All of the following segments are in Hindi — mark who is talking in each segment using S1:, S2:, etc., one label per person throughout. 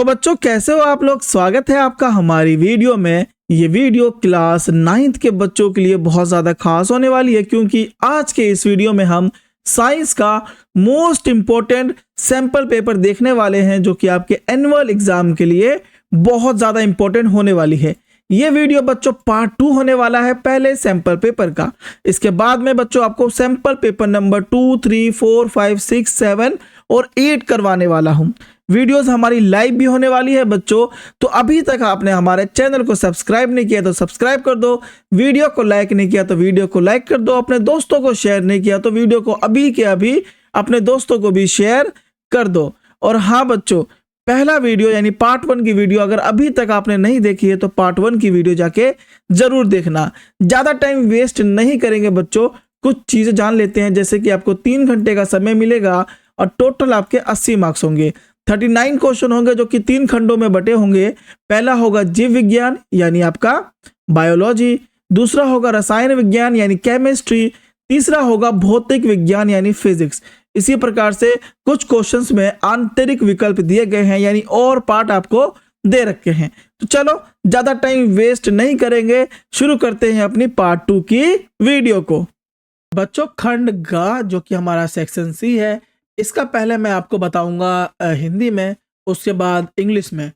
S1: तो बच्चों कैसे हो आप लोग। स्वागत है आपका हमारी वीडियो में। ये वीडियो क्लास 9th के बच्चों के लिए बहुत ज़्यादा खास होने वाली है, क्योंकि आज के इस वीडियो में हम साइंस का मोस्ट इम्पोर्टेंट सैंपल पेपर देखने वाले हैं, जो कि आपके एनुअल एग्जाम के लिए बहुत ज़्यादा इम्पोर्टेंट होने वाली है। ये वीडियो बच्चों पार्ट 2 होने वाला है पहले सैंपल पेपर का। इसके बाद में बच्चों आपको सैंपल पेपर नंबर 2, 3, 4, 5, 6, 7 और 8 करवाने वाला हूँ। वीडियोस हमारी लाइव भी होने वाली है बच्चों। तो अभी तक आपने हमारे चैनल को सब्सक्राइब नहीं किया तो सब्सक्राइब कर दो, वीडियो को लाइक नहीं किया तो वीडियो को लाइक कर दो, अपने दोस्तों को शेयर नहीं किया तो वीडियो को अभी के अभी अपने दोस्तों को भी शेयर कर दो। और हाँ बच्चों, पहला वीडियो यानी पार्ट 1 की वीडियो अगर अभी तक आपने नहीं देखी है तो पार्ट 1 की वीडियो जाके जरूर देखना। ज़्यादा टाइम वेस्ट नहीं करेंगे बच्चों, कुछ चीज़ें जान लेते हैं। जैसे कि आपको 3 घंटे का समय मिलेगा और टोटल आपके 80 मार्क्स होंगे। 39 क्वेश्चन होंगे जो कि 3 खंडों में बटे होंगे। पहला होगा जीव विज्ञान यानी आपका बायोलॉजी, दूसरा होगा रसायन विज्ञान यानी केमिस्ट्री, तीसरा होगा भौतिक विज्ञान यानी फिजिक्स। इसी प्रकार से कुछ क्वेश्चंस में आंतरिक विकल्प दिए गए हैं, यानी और पार्ट आपको दे रखे हैं। तो चलो ज्यादा टाइम वेस्ट नहीं करेंगे, शुरू करते हैं अपनी पार्ट 2 की वीडियो को। बच्चों खंड ग जो कि हमारा सेक्शन सी है, इसका पहले मैं आपको बताऊंगा हिंदी में, उसके बाद इंग्लिश में।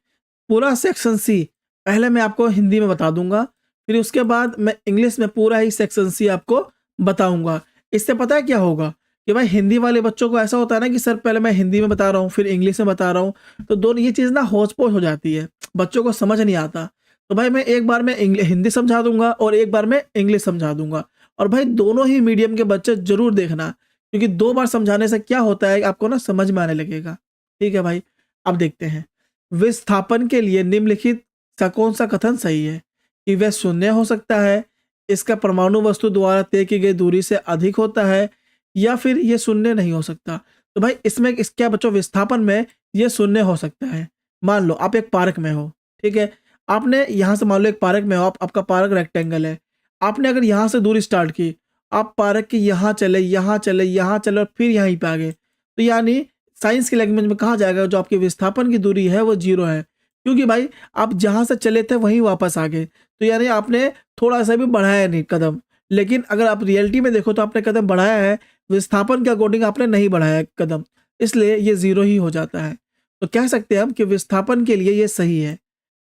S1: पूरा सेक्शन सी पहले मैं आपको हिंदी में बता दूंगा, फिर उसके बाद मैं इंग्लिश में पूरा ही सेक्शन सी आपको बताऊंगा। इससे पता है क्या होगा कि भाई हिंदी वाले बच्चों को ऐसा होता है ना कि सर पहले मैं हिंदी में बता रहा हूँ फिर इंग्लिश में बता रहा हूँ, तो दोनों ये चीज़ ना होच पोच हो जाती है, बच्चों को समझ नहीं आता। तो भाई मैं एक बार में हिंदी समझा दूंगा और एक बार में इंग्लिश समझा दूंगा। और भाई दोनों ही मीडियम के बच्चे जरूर देखना, क्योंकि 2 बार समझाने से क्या होता है आपको ना समझ में आने लगेगा। ठीक है भाई, अब देखते हैं। विस्थापन के लिए निम्नलिखित का कौन सा कथन सही है कि वह शून्य हो सकता है, इसका परमाणु वस्तु द्वारा तय की गई दूरी से अधिक होता है, या फिर ये शून्य नहीं हो सकता। तो भाई इसमें क्या बच्चों, विस्थापन में ये शून्य हो सकता है। मान लो आप एक पार्क में हो, ठीक है, आपने यहाँ से मान लो एक पार्क में हो, आपका पार्क रेक्टेंगल है, आपने अगर यहाँ से दूरी स्टार्ट की, आप पार्क के यहाँ चले यहाँ चले यहाँ चले और फिर यहीं पे आ गए, तो यानी साइंस की लैंग्वेज में कहा जाएगा जो आपकी विस्थापन की दूरी है वो 0 है, क्योंकि भाई आप जहाँ से चले थे वहीं वापस आ गए। तो यानी आपने थोड़ा सा भी बढ़ाया नहीं कदम, लेकिन अगर आप रियलिटी में देखो तो आपने कदम बढ़ाया है, विस्थापन के अकॉर्डिंग आपने नहीं बढ़ाया कदम, इसलिए ये 0 ही हो जाता है। तो कह सकते हैं हम कि विस्थापन के लिए ये सही है।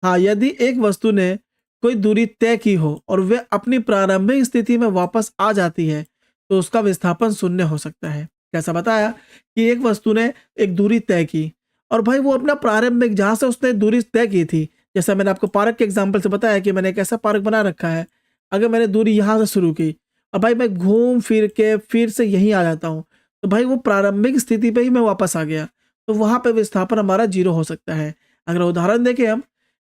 S1: हाँ, यदि एक वस्तु ने कोई दूरी तय की हो और वह अपनी प्रारंभिक स्थिति में वापस आ जाती है, तो उसका विस्थापन शून्य हो सकता है। कैसा बताया कि एक वस्तु ने एक दूरी तय की और भाई वो अपना प्रारंभिक जहां से उसने दूरी तय की थी, जैसा मैंने आपको पार्क के एग्जाम्पल से बताया कि मैंने एक ऐसा पार्क बना रखा है, अगर मैंने दूरी यहाँ से शुरू की और भाई मैं घूम फिर के फिर से यहीं आ जाता हूँ, तो भाई वो प्रारंभिक स्थिति पे ही मैं वापस आ गया, तो वहां पे विस्थापन हमारा 0 हो सकता है। अगर उदाहरण देखें हम,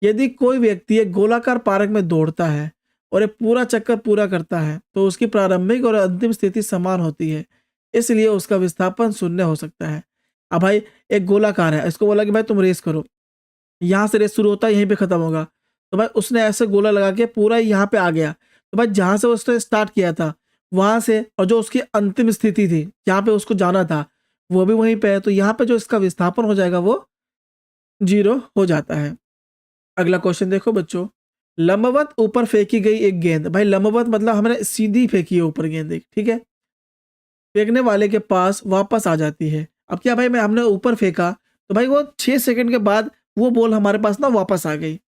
S1: यदि कोई व्यक्ति एक गोलाकार पार्क में दौड़ता है और एक पूरा चक्कर पूरा करता है, तो उसकी प्रारंभिक और अंतिम स्थिति समान होती है, इसलिए उसका विस्थापन 0 हो सकता है। अब भाई एक गोलाकार है, इसको बोला कि भाई तुम रेस करो, यहाँ से रेस शुरू होता है यहीं पे खत्म होगा, तो भाई उसने ऐसे गोला लगा के पूरा यहाँ पे आ गया, तो भाई जहाँ से उसने स्टार्ट किया था वहां से और जो उसकी अंतिम स्थिति थी जहाँ पे उसको जाना था वो भी वहीं पे है, तो यहाँ पे जो इसका विस्थापन हो जाएगा वो 0 हो जाता है। अगला क्वेश्चन देखो बच्चों, लंबवत ऊपर फेंकी गई एक गेंद, भाई लंबवत मतलब हमने सीधी फेंकी है ऊपर गेंद एक, ठीक है, फेंकने वाले के पास वापस आ जाती है। अब क्या भाई, मैं हमने ऊपर फेंका तो भाई वो 6 सेकंड के बाद वो बॉल हमारे पास ना वापस आ गई।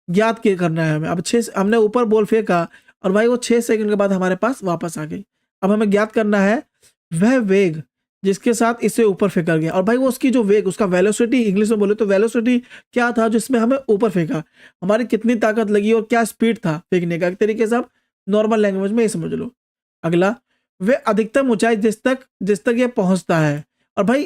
S1: ज्ञात क्या करना है हमें, अब 6 हमने ऊपर बॉल फेंका और भाई वो 6 सेकंड के बाद हमारे पास वापस आ गई। अब हमें ज्ञात करना है वह वेग जिसके साथ इसे ऊपर फेंका गया, और भाई वो उसकी जो वेग, उसका वेलोसिटी, इंग्लिश में बोले तो वेलोसिटी क्या था जिसमें हमें ऊपर फेंका, हमारी कितनी ताकत लगी और क्या स्पीड था फेंकने का, एक तरीके से आप नॉर्मल लैंग्वेज में ये समझ लो। अगला, वे अधिकतम ऊंचाई जिस तक ये पहुंचता है, और भाई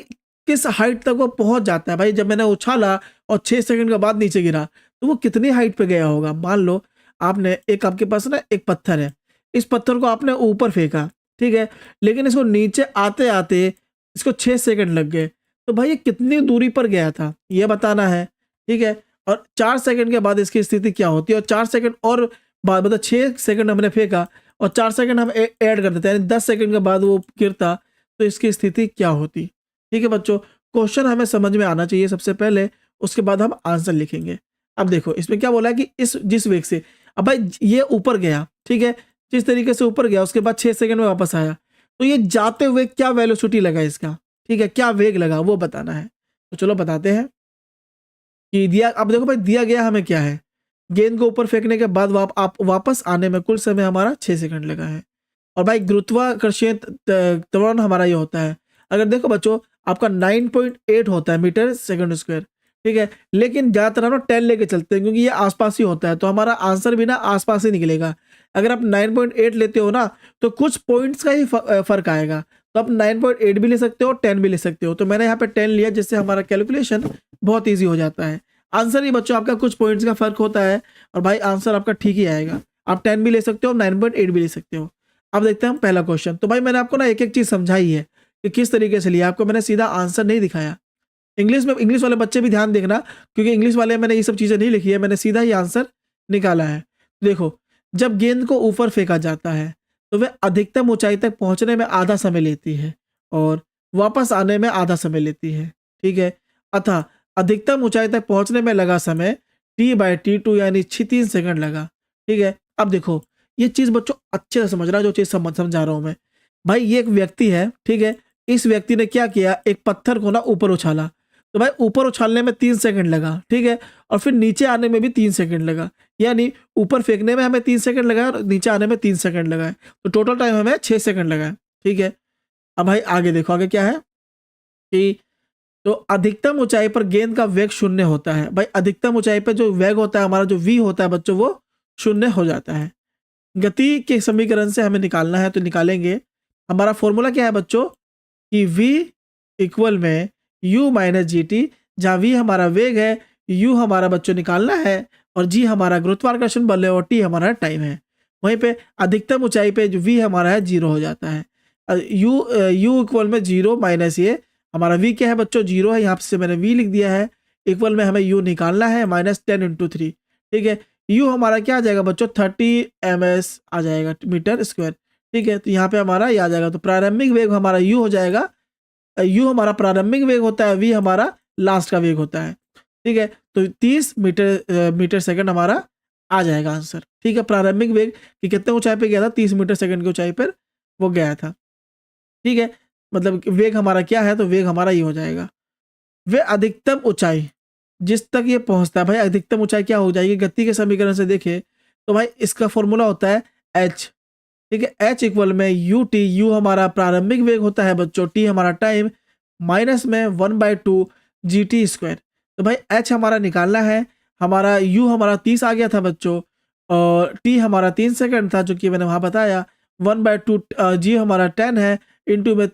S1: किस हाइट तक वो पहुंच जाता है। भाई जब मैंने उछाला और 6 सेकंड के बाद नीचे गिरा तो वो कितनी हाइट पे गया होगा। मान लो आपने आपके पास ना एक पत्थर है, इस पत्थर को आपने ऊपर फेंका, ठीक है, लेकिन इसको नीचे आते आते इसको 6 सेकंड लग गए, तो भाई ये कितनी दूरी पर गया था ये बताना है, ठीक है। और 4 सेकंड के बाद इसकी स्थिति क्या होती है, और 4 सेकंड और बाद मतलब 6 सेकंड हमने फेंका और 4 सेकंड हम ऐड कर देते हैं, यानी 10 सेकंड के बाद वो गिरता तो इसकी स्थिति क्या होती। ठीक है बच्चों, क्वेश्चन हमें समझ में आना चाहिए सबसे पहले, उसके बाद हम आंसर लिखेंगे। अब देखो इसमें क्या बोला है कि इस जिस वेग से, अब भाई ये ऊपर गया, ठीक है, जिस तरीके से ऊपर गया उसके बाद 6 सेकंड में वापस आया, तो ये जाते हुए क्या वेलोसिटी लगा इसका, ठीक है, क्या वेग लगा वो बताना है। तो चलो बताते हैं कि दिया, अब देखो भाई दिया गया हमें क्या है, गेंद को ऊपर फेंकने के बाद आप वापस आने में कुल समय हमारा 6 सेकंड लगा है। और भाई गुरुत्वाकर्षण त्वरण हमारा ये होता है, अगर देखो बच्चों आपका 9.8 होता है मीटर सेकंड स्क्वायर, ठीक है, लेकिन ज़्यादातर हम लोग 10 लेके चलते हैं क्योंकि ये आसपास ही होता है, तो हमारा आंसर भी ना आसपास ही निकलेगा। अगर आप 9.8 लेते हो ना तो कुछ पॉइंट्स का ही फर्क आएगा, तो आप 9.8 भी ले सकते हो, 10 भी ले सकते हो। तो मैंने यहाँ पे 10 लिया जिससे हमारा कैलकुलेशन बहुत ईजी हो जाता है। आंसर ही बच्चों आपका कुछ पॉइंट्स का फर्क होता है और भाई आंसर आपका ठीक ही आएगा। आप 10 भी ले सकते हो, 9.8 भी ले सकते हो। अब देखते हैं हम पहला क्वेश्चन। तो भाई मैंने आपको ना एक एक चीज समझाई है कि किस तरीके से लिया, आपको मैंने सीधा आंसर नहीं दिखाया। इंग्लिश में, इंग्लिश वाले बच्चे भी ध्यान देखना क्योंकि इंग्लिश वाले मैंने ये सब चीजें नहीं लिखी है, मैंने सीधा ही आंसर निकाला है। देखो जब गेंद को ऊपर फेंका जाता है तो वह अधिकतम ऊंचाई तक पहुंचने में आधा समय लेती है और वापस आने में आधा समय लेती है, ठीक है, अतः अधिकतम ऊंचाई तक पहुंचने में लगा समय t/t2 यानी 3 सेकंड लगा, ठीक है। अब देखो ये चीज बच्चों अच्छे से समझना, जो चीज समझा रहा हूं मैं। भाई ये एक व्यक्ति है, ठीक है, इस व्यक्ति ने क्या किया, एक पत्थर को ना ऊपर उछाला, तो भाई ऊपर उछालने में 3 सेकंड लगा, ठीक है, और फिर नीचे आने में भी 3 सेकंड लगा, यानी ऊपर फेंकने में हमें 3 सेकंड लगा और नीचे आने में 3 सेकंड लगा है, तो टोटल टाइम हमें 6 सेकंड लगा है, ठीक है। अब भाई आगे देखो, आगे क्या है कि तो अधिकतम ऊंचाई पर गेंद का वेग 0 होता है। भाई अधिकतम ऊंचाई पर जो वेग होता है हमारा, जो v होता है बच्चों, वो 0 हो जाता है। गति के समीकरण से हमें निकालना है तो निकालेंगे। हमारा फॉर्मूला क्या है बच्चों कि v इक्वल में u माइनस जी टी, जहाँ v हमारा वेग है, u हमारा बच्चों निकालना है और g हमारा गुरुत्वाकर्षण बल है और t हमारा टाइम है। वहीं पे अधिकतम ऊंचाई पे जो v हमारा है 0 हो जाता है। u इक्वल में 0 माइनस ये हमारा v क्या है बच्चों, 0 है, यहाँ से मैंने v लिख दिया है, इक्वल में हमें u निकालना है माइनस 10 × 3, ठीक है। u हमारा क्या आ जाएगा बच्चों, 30 ms आ जाएगा मीटर स्क्वायर, ठीक है। तो यहाँ पे हमारा ये आ जाएगा, तो प्रारंभिक वेग हमारा u हो जाएगा, u हमारा प्रारंभिक वेग होता है, v हमारा लास्ट का वेग होता है, ठीक है। तो 30 मीटर सेकंड हमारा आ जाएगा आंसर, ठीक है। प्रारंभिक वेग कि कितने ऊंचाई पे गया था, 30 मीटर सेकंड की ऊंचाई पर वो गया था, ठीक है। मतलब वेग हमारा क्या है, तो वेग हमारा ये हो जाएगा। वे अधिकतम ऊंचाई जिस तक ये पहुंचता है, भाई अधिकतम ऊंचाई क्या हो जाएगी, गति के समीकरण से देखे तो भाई इसका फॉर्मूला होता है h, ठीक है। h इक्वल में यू टी, यू हमारा प्रारंभिक वेग होता है बच्चों, टी हमारा टाइम, माइनस में 1/2 GT स्क्वायर। तो भाई h हमारा निकालना है, हमारा u हमारा 30 आ गया था बच्चों और t हमारा 3 सेकंड था जो कि मैंने वहां बताया, 1/2 g हमारा 10 है, इंटू में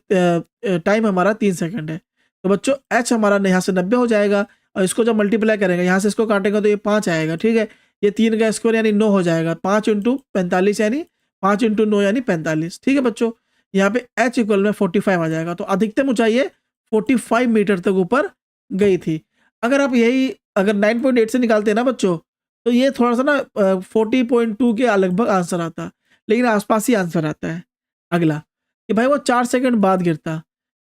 S1: टाइम हमारा 3 सेकंड है। तो बच्चों h हमारा यहाँ से 90 हो जाएगा और इसको जब मल्टीप्लाई करेंगे, यहाँ से इसको काटेंगे तो ये 5 आएगा, ठीक है। ये 3 का स्क्वायर यानी 9 हो जाएगा, 5 × 45 यानी 5 × 9 यानी 45, ठीक है बच्चों। यहाँ पे h इक्वल में 45 आ जाएगा, तो अधिकतम ऊंचाई ये 45 मीटर तक ऊपर गई थी। अगर आप यही अगर 9.8 से निकालते हैं ना बच्चों, तो ये थोड़ा सा ना 40.2 के लगभग आंसर आता, लेकिन आसपास ही आंसर आता है। अगला कि भाई वो 4 सेकंड बाद गिरता,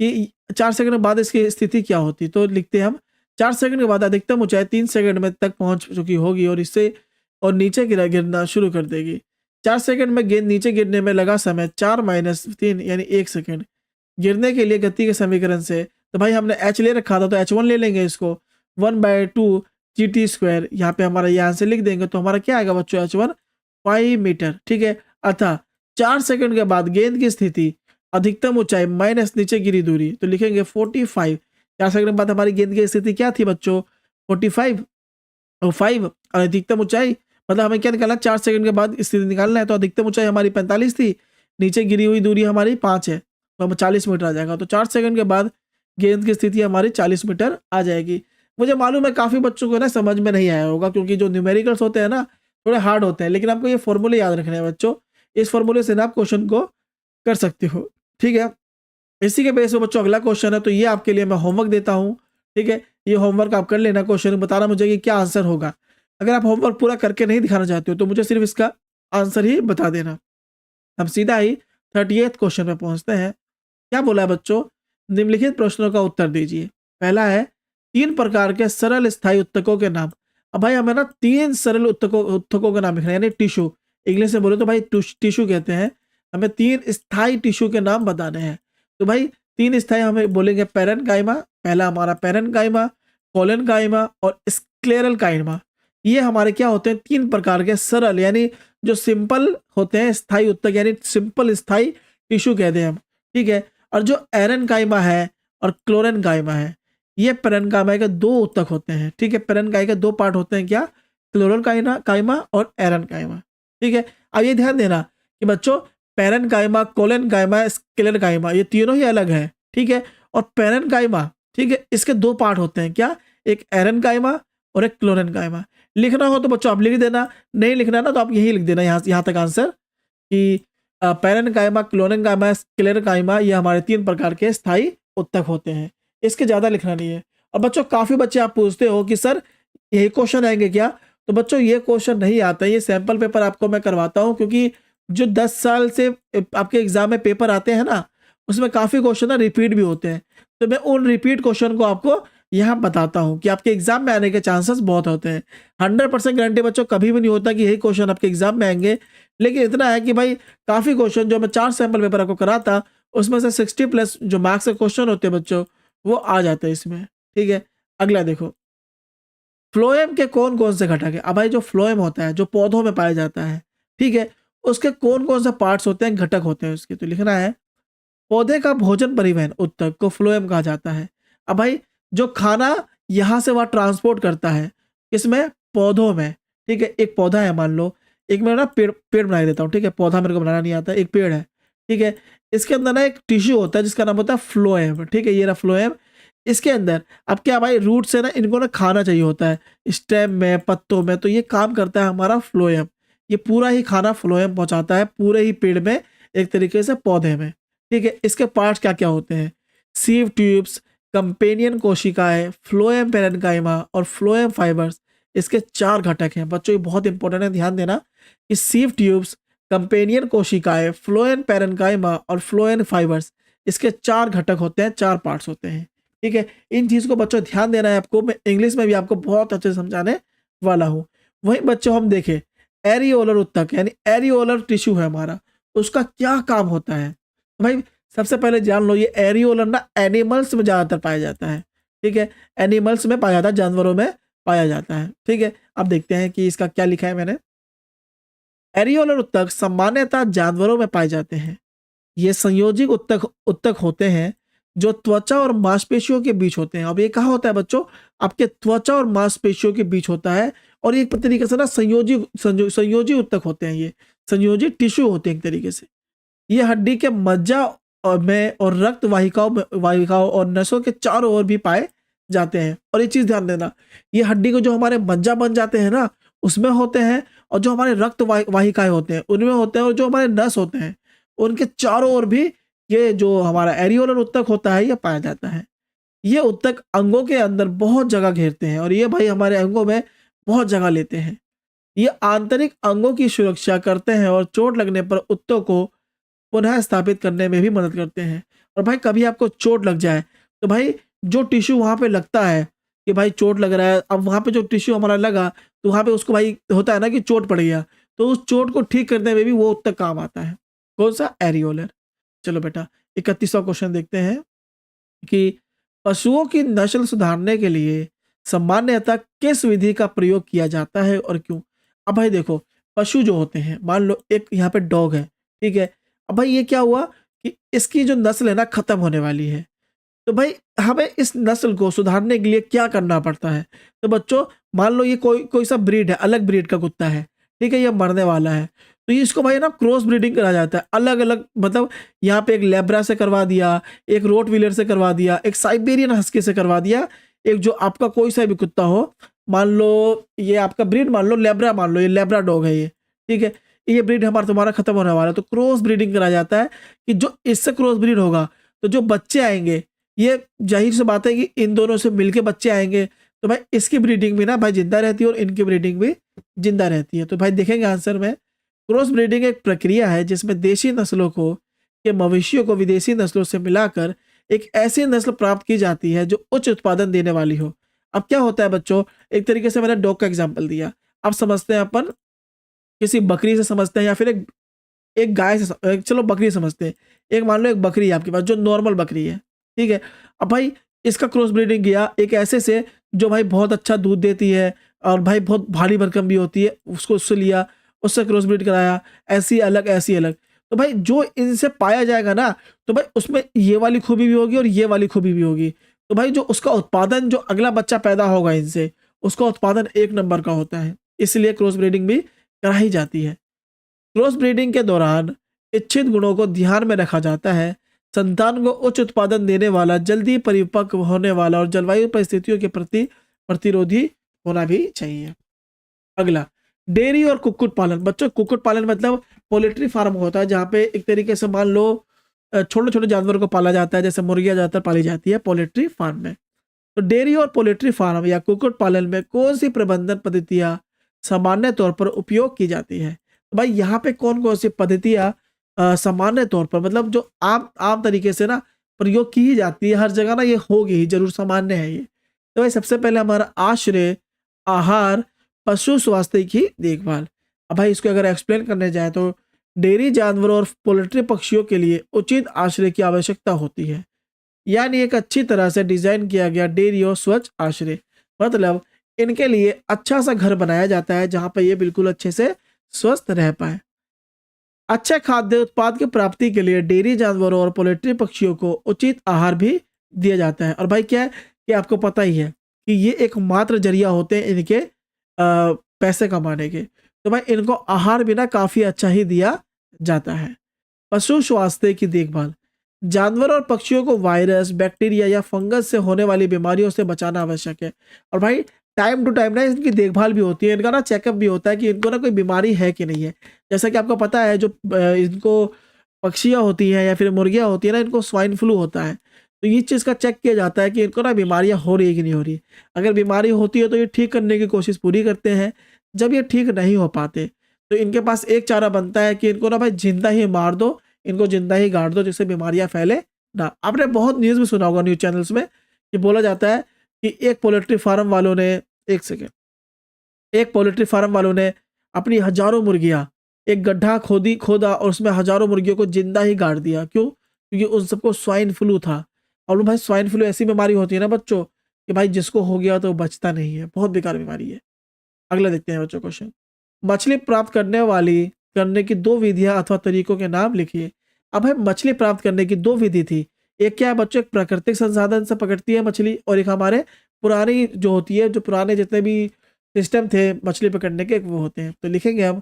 S1: कि 4 सेकंड बाद इसकी स्थिति क्या होती, तो लिखते हैं हम 4 सेकंड के बाद अधिकतम ऊंचाई 3 सेकंड में तक पहुंच चुकी होगी और इससे और नीचे गिरना शुरू कर देगी। 4 सेकंड में गेंद नीचे गिरने में लगा समय 4 - 3 यानी 1 सेकंड। गिरने के लिए गति के समीकरण से, तो भाई हमने h ले रखा था तो h1 ले लेंगे इसको, 1/2 GT स्क्वायर, यहाँ पे हमारा ये आंसर लिख देंगे तो हमारा क्या आएगा बच्चों, h1 5 मीटर, ठीक है। अतः 4 सेकंड के बाद गेंद की स्थिति, अधिकतम ऊंचाई माइनस नीचे गिरी दूरी, तो लिखेंगे 45। 4 सेकंड के बाद हमारी गेंद की स्थिति क्या थी बच्चों, 45 और 5 और अधिकतम ऊंचाई, मतलब हमें क्या निकालना, 4 सेकंड के बाद स्थिति निकालना है, तो अधिकतम ऊंचाई हमारी 45 थी, नीचे गिरी हुई दूरी हमारी 5 है, तो हम 40 मीटर आ जाएगा। तो 4 सेकंड के बाद गेंद की स्थिति हमारी 40 मीटर आ जाएगी। मुझे मालूम है काफ़ी बच्चों को ना समझ में नहीं आया होगा क्योंकि जो न्यूमेरिकल्स होते हैं ना थोड़े हार्ड होते हैं, लेकिन आपको ये फॉर्मूले याद रखने हैं बच्चों, इस फॉर्मूले से ना आप क्वेश्चन को कर सकते हो, ठीक है। इसी के बेस पे बच्चों अगला क्वेश्चन है, तो ये आपके लिए मैं होमवर्क देता हूँ, ठीक है। ये होमवर्क आप कर लेना, क्वेश्चन बताना मुझे कि क्या आंसर होगा। अगर आप होमवर्क पूरा करके नहीं दिखाना चाहते हो तो मुझे सिर्फ इसका आंसर ही बता देना। हम सीधा ही 38 क्वेश्चन पे पहुंचते हैं। क्या बोला है बच्चों, निम्नलिखित प्रश्नों का उत्तर दीजिए। पहला है 3 प्रकार के सरल स्थायी उत्तकों के नाम। अब भाई हमें ना 3 सरल उत्तकों के नाम लिखना है, यानी टिश्यू, इंग्लिश में बोले तो भाई टिश्यू कहते हैं। हमें 3 स्थायी टिश्यू के नाम बताने हैं। तो भाई 3 स्थायी हमें बोलेंगे पैरेन्काइमा, पहला हमारा पैरेन्काइमा, कोलेनकाइमा और स्क्लेरल। ये हमारे क्या होते हैं, 3 प्रकार के सरल यानी जो सिंपल होते हैं स्थायी उत्तक, यानी सिंपल स्थायी टिश्यू कहते हैं हम, ठीक है। और जो एरेनकाइमा है और क्लोरेनकाइमा है, ये पैरेन्काइमा के 2 उत्तक होते हैं, ठीक है। पैरेन्काइमा के 2 पार्ट होते हैं, क्या, क्लोरेनकाइमा और एरेनकाइमा, ठीक है। अब ये ध्यान देना कि बच्चों पैरेन्काइमा, कोलेनकाइमा, स्क्लेरकाइमा ये तीनों ही अलग है, ठीक है। और पैरेन्काइमा, ठीक है, इसके 2 पार्ट होते हैं, क्या, एक एरेनकाइमा और एक क्लोरेनकाइमा। लिखना हो तो बच्चों आप लिख देना, नहीं लिखना ना तो आप यही लिख देना यहाँ तक आंसर कि पैरेन्काइमा, क्लोरेनकाइमा, स्क्लेरकाइमा ये हमारे 3 प्रकार के स्थायी उत्तक होते हैं। इसके ज़्यादा लिखना नहीं है। और बच्चों काफ़ी बच्चे आप पूछते हो कि सर यही क्वेश्चन आएंगे क्या, तो बच्चों ये क्वेश्चन नहीं आता है, ये सैम्पल पेपर आपको मैं करवाता हूँ, क्योंकि जो 10 साल से आपके एग्जाम में पेपर आते हैं ना, उसमें काफ़ी क्वेश्चन ना रिपीट भी होते हैं। तो मैं उन रिपीट क्वेश्चन को आपको यहाँ बताता हूँ कि आपके एग्जाम में आने के चांसेस बहुत होते हैं। 100% गारंटी बच्चों कभी भी नहीं होता कि यही क्वेश्चन आपके एग्जाम में आएंगे, लेकिन इतना है कि भाई काफ़ी क्वेश्चन जो मैं 4 सैम्पल पेपर आपको कराता, उसमें से 60+ जो मार्क्स के क्वेश्चन होते हैं बच्चों, वो आ जाते हैं इसमें, ठीक है। अगला देखो, फ्लोएम के कौन कौन से घटक है। अब भाई जो फ्लोएम होता है जो पौधों में पाया जाता है, ठीक है, उसके कौन कौन से पार्ट्स होते हैं, घटक होते हैं उसके, तो लिखना है पौधे का भोजन परिवहन उत्तक को फ्लोएम कहा जाता है। अब भाई जो खाना यहाँ से वहाँ ट्रांसपोर्ट करता है, किसमें, पौधों में, ठीक है। एक पौधा है मान लो, एक मैं ना पेड़ बना देता हूँ, ठीक है, पौधा मेरे को बनाना नहीं आता, एक पेड़ है, ठीक है। इसके अंदर ना एक टिश्यू होता है जिसका नाम होता है फ्लोएम, ठीक है, ये रहा फ्लोएम। इसके अंदर अब क्या भाई रूट से ना इनको ना खाना चाहिए होता है, स्टेम में, पत्तों में, तो ये काम करता है हमारा फ्लोएम। ये पूरा ही खाना फ्लोएम पहुंचाता है पूरे ही पेड़ में, एक तरीके से पौधे में, ठीक है। इसके पार्ट्स क्या क्या होते हैं, सीव ट्यूब्स, कंपेनियन कोशिकाएं, फ्लोएम पैरेन्काइमा और फ्लोएम फाइबर्स, इसके 4 घटक हैं बच्चों। ये बहुत इंपॉर्टेंट है, ध्यान देना कि सीव ट्यूब्स, कंपेनियन कोशिकाएं, फ्लोएम पैरेन्काइमा और फ्लोएम फाइबर्स, इसके 4 घटक होते हैं, 4 पार्ट्स होते हैं, ठीक है। इन चीज़ को बच्चों ध्यान देना है आपको, मैं इंग्लिश में भी आपको बहुत अच्छे से समझाने वाला हूँ। वहीं बच्चों हम देखें एरियोलर उत्तक, यानी एरियोलर टिश्यू है हमारा, उसका क्या काम होता है। तो भाई सबसे पहले जान लो, ये एरियोलर ना एनिमल्स में ज़्यादातर पाया जाता है, ठीक है, एनिमल्स में पाया जाता है, जानवरों में पाया जाता है, ठीक है। अब देखते हैं कि इसका क्या लिखा है मैंने। एरियोलर उत्तक सामान्यतः जानवरों में पाए जाते हैं। ये संयोजी उत्तक होते हैं जो त्वचा और मांसपेशियों के बीच होते हैं। अब ये कहाँ होता है बच्चों, आपके त्वचा और मांसपेशियों के बीच होता है, और एक तरीके से ना संयोजी उत्तक होते हैं, ये संयोजी टिश्यू होते हैं एक तरीके से। ये हड्डी के मज्जा और रक्त वाहिकाओं और नसों के चारों ओर भी पाए जाते हैं। और ये चीज ध्यान देना, ये हड्डी को जो हमारे मज्जा बन जाते हैं ना, उसमें होते हैं, और जो हमारे रक्त वाहिकाएं होते हैं उनमें होते हैं, और जो हमारे नस होते हैं उनके चारों ओर भी ये जो हमारा एरियोलर उत्तक होता है ये पाया जाता है। ये उत्तक अंगों के अंदर बहुत जगह घेरते हैं, और ये भाई हमारे अंगों में बहुत जगह लेते हैं। ये आंतरिक अंगों की सुरक्षा करते हैं और चोट लगने पर उत्तक को पुनः स्थापित करने में भी मदद करते हैं। और भाई कभी आपको चोट लग जाए तो भाई जो टिश्यू वहाँ पे लगता है कि भाई चोट लग रहा है, अब वहाँ पे जो टिश्यू हमारा लगा तो वहाँ पे उसको भाई होता है ना कि चोट पड़ गया, तो उस चोट को ठीक करने में भी वो उत्तक काम आता है। कौन सा, एरियोलर। चलो बेटा 31वां क्वेश्चन देखते हैं कि पशुओं की नस्ल सुधारने के लिए सामान्यतः किस विधि का प्रयोग किया जाता है और क्यों। अब भाई देखो पशु जो होते हैं, मान लो एक यहाँ पे डॉग है, ठीक है। अब भाई ये क्या हुआ कि इसकी जो नस्ल है ना खत्म होने वाली है, तो भाई हमें इस नस्ल को सुधारने के लिए क्या करना पड़ता है। तो बच्चों मान लो ये कोई सा ब्रीड है, अलग ब्रीड का कुत्ता है, ठीक है, ये मरने वाला है, तो ये इसको भाई ना क्रॉस ब्रीडिंग करा जाता है, अलग अलग, मतलब यहाँ पे एक लेब्रा से करवा दिया, एक रोटवीलर से करवा दिया, एक साइबेरियन हस्की से करवा दिया, एक जो आपका कोई सा भी कुत्ता हो, मान लो ये आपका ब्रीड मान लो लेब्रा, मान लो ये लेब्रा डॉग है ये, ठीक है, ये ब्रीड हमारा तुम्हारा खत्म होने वाला है, तो क्रॉस ब्रीडिंग करा जाता है कि जो इससे क्रॉस ब्रीड होगा तो जो बच्चे आएंगे, ये जाहिर सी बात है कि इन दोनों से मिलके बच्चे आएंगे, तो भाई इसकी ब्रीडिंग भी ना भाई जिंदा रहती है और इनकी ब्रीडिंग भी जिंदा रहती है। तो भाई देखेंगे आंसर में, क्रॉस ब्रीडिंग एक प्रक्रिया है जिसमें देशी नस्लों को के मवेशियों को विदेशी नस्लों से मिलाकर एक ऐसी नस्ल प्राप्त की जाती है जो उच्च उत्पादन देने वाली हो। अब क्या होता है बच्चों, एक तरीके से मैंने डॉग का एग्जाम्पल दिया, अब समझते हैं अपन किसी बकरी से समझते हैं या फिर एक एक गाय से चलो बकरी समझते हैं। एक मान लो एक बकरी है आपके पास जो नॉर्मल बकरी है, ठीक है। अब भाई इसका क्रॉस ब्रीडिंग किया एक ऐसे से जो भाई बहुत अच्छा दूध देती है और भाई बहुत भारी भरकम भी होती है, उसको उससे लिया, उससे क्रॉस ब्रीड कराया, ऐसी अलग ऐसी अलग। तो भाई जो इनसे पाया जाएगा ना, तो भाई उसमें ये वाली खूबी भी होगी और ये वाली खूबी भी होगी। तो भाई जो उसका उत्पादन, जो अगला बच्चा पैदा होगा इनसे, उसका उत्पादन एक नंबर का होता है। इसलिए क्रॉस ब्रीडिंग भी कराई जाती है। क्रॉस ब्रीडिंग के दौरान इच्छित गुणों को ध्यान में रखा जाता है। संतान को उच्च उत्पादन देने वाला, जल्दी परिपक्व होने वाला और जलवायु परिस्थितियों के प्रति प्रतिरोधी होना भी चाहिए। अगला, डेयरी और कुक्कुट पालन। बच्चों कुक्कुट पालन मतलब पोल्ट्री फार्म होता है जहाँ पे एक तरीके से मान लो छोटे छोटे जानवरों को पाला जाता है, जैसे मुर्गियां ज्यादातर पाली जाती है पोल्ट्री फार्म में। तो डेयरी और पोल्ट्री फार्म या कुक्कुट पालन में कौन सी प्रबंधन पद्धतियां सामान्य तौर पर उपयोग की जाती है? तो भाई यहाँ पे कौन कौन सी पद्धतियां सामान्य तौर पर, मतलब जो आम आम तरीके से ना प्रयोग की ही जाती है, हर जगह ना ये होगी ही, जरूर सामान्य है ये। तो भाई सबसे पहले हमारा आश्रय, आहार, पशु स्वास्थ्य की देखभाल। अब भाई इसको अगर एक्सप्लेन करने जाए तो डेयरी जानवरों और पोल्ट्री पक्षियों के लिए उचित आश्रय की आवश्यकता होती है, यानी एक अच्छी तरह से डिजाइन किया गया डेयरी और स्वच्छ आश्रय, मतलब इनके लिए अच्छा सा घर बनाया जाता है जहां पर ये बिल्कुल अच्छे से स्वस्थ रह पाए। अच्छे खाद्य उत्पाद की प्राप्ति के लिए डेयरी जानवरों और पोल्ट्री पक्षियों को उचित आहार भी दिया जाता है। और भाई क्या है कि आपको पता ही है कि ये एकमात्र जरिया होते हैं इनके पैसे कमाने के। तो भाई इनको आहार भी ना काफी अच्छा ही दिया जाता है। पशु स्वास्थ्य की देखभाल। जानवर और पक्षियों को वायरस, बैक्टीरिया या फंगस से होने वाली बीमारियों से बचाना आवश्यक है। और भाई टाइम टू टाइम ना इनकी देखभाल भी होती है, इनका ना चेकअप भी होता है कि इनको ना कोई बीमारी है कि नहीं है। जैसा कि आपको पता है जो इनको पक्षियाँ होती हैं या फिर मुर्गियाँ होती हैं ना, इनको स्वाइन फ्लू होता है। तो ये चीज़ का चेक किया जाता है कि इनको ना बीमारियाँ हो रही है कि नहीं हो रही। अगर बीमारी होती है तो ये ठीक करने की कोशिश पूरी करते हैं। जब ये ठीक नहीं हो पाते तो इनके पास एक चारा बनता है कि इनको ना भाई जिंदा ही मार दो, इनको जिंदा ही गाड़ दो, जिससे बीमारियां फैले ना। आपने बहुत न्यूज़ में सुना होगा, न्यूज़ चैनल्स में कि बोला जाता है कि एक पोल्ट्री फार्म वालों ने, एक सेकेंड, एक पोल्ट्री फार्म वालों ने अपनी हजारों मुर्गियां, एक गड्ढा खोदा और उसमें हजारों मुर्गियों को जिंदा ही गाड़ दिया। क्यों? क्योंकि उन सबको स्वाइन फ्लू था। और भाई स्वाइन फ्लू ऐसी बीमारी होती है ना बच्चों कि भाई जिसको हो गया तो बचता नहीं है, बहुत बेकार बीमारी है। अगला देखते हैं बच्चों क्वेश्चन। मछली प्राप्त करने की दो विधियां अथवा तरीकों के नाम लिखिए। अब भाई मछली प्राप्त करने की दो विधि थी। एक क्या है बच्चों, एक प्राकृतिक संसाधन से पकड़ती है मछली, और एक हमारे पुरानी जो होती है, जो पुराने जितने भी सिस्टम थे मछली पकड़ने के, वो होते हैं। तो लिखेंगे हम,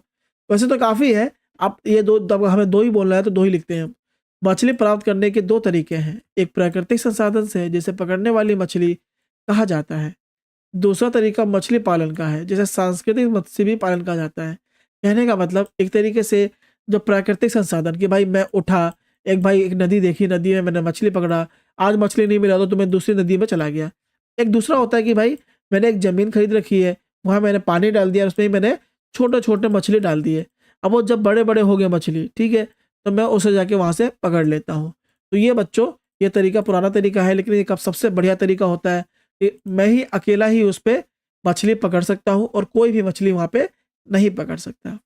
S1: वैसे तो काफ़ी है, आप ये दो, तब हमें दो ही बोलना है तो दो ही लिखते हैं हम। मछली प्राप्त करने के दो तरीके हैं, एक प्राकृतिक संसाधन से जिसे पकड़ने वाली मछली कहा जाता है, दूसरा तरीका मछली पालन का है जिसे सांस्कृतिक मत्स्य पालन कहा जाता है। कहने का मतलब एक तरीके से जो प्राकृतिक संसाधन कि भाई मैं उठा, एक नदी देखी, नदी में मैंने मछली पकड़ा, आज मछली नहीं मिला तो मैं दूसरी नदी में चला गया। एक दूसरा होता है कि भाई मैंने एक ज़मीन खरीद रखी है, वहाँ मैंने पानी डाल दिया, उसमें ही मैंने छोटे छोटे मछली डाल दिए। अब वो जब बड़े बड़े हो गए मछली, ठीक है, तो मैं उसे जाके वहाँ से पकड़ लेता हूँ। तो ये बच्चों, ये तरीका पुराना तरीका है, लेकिन एक सबसे बढ़िया तरीका होता है कि मैं ही अकेला ही उस पे मछली पकड़ सकता हूँ और कोई भी मछली वहाँ पे नहीं पकड़ सकता।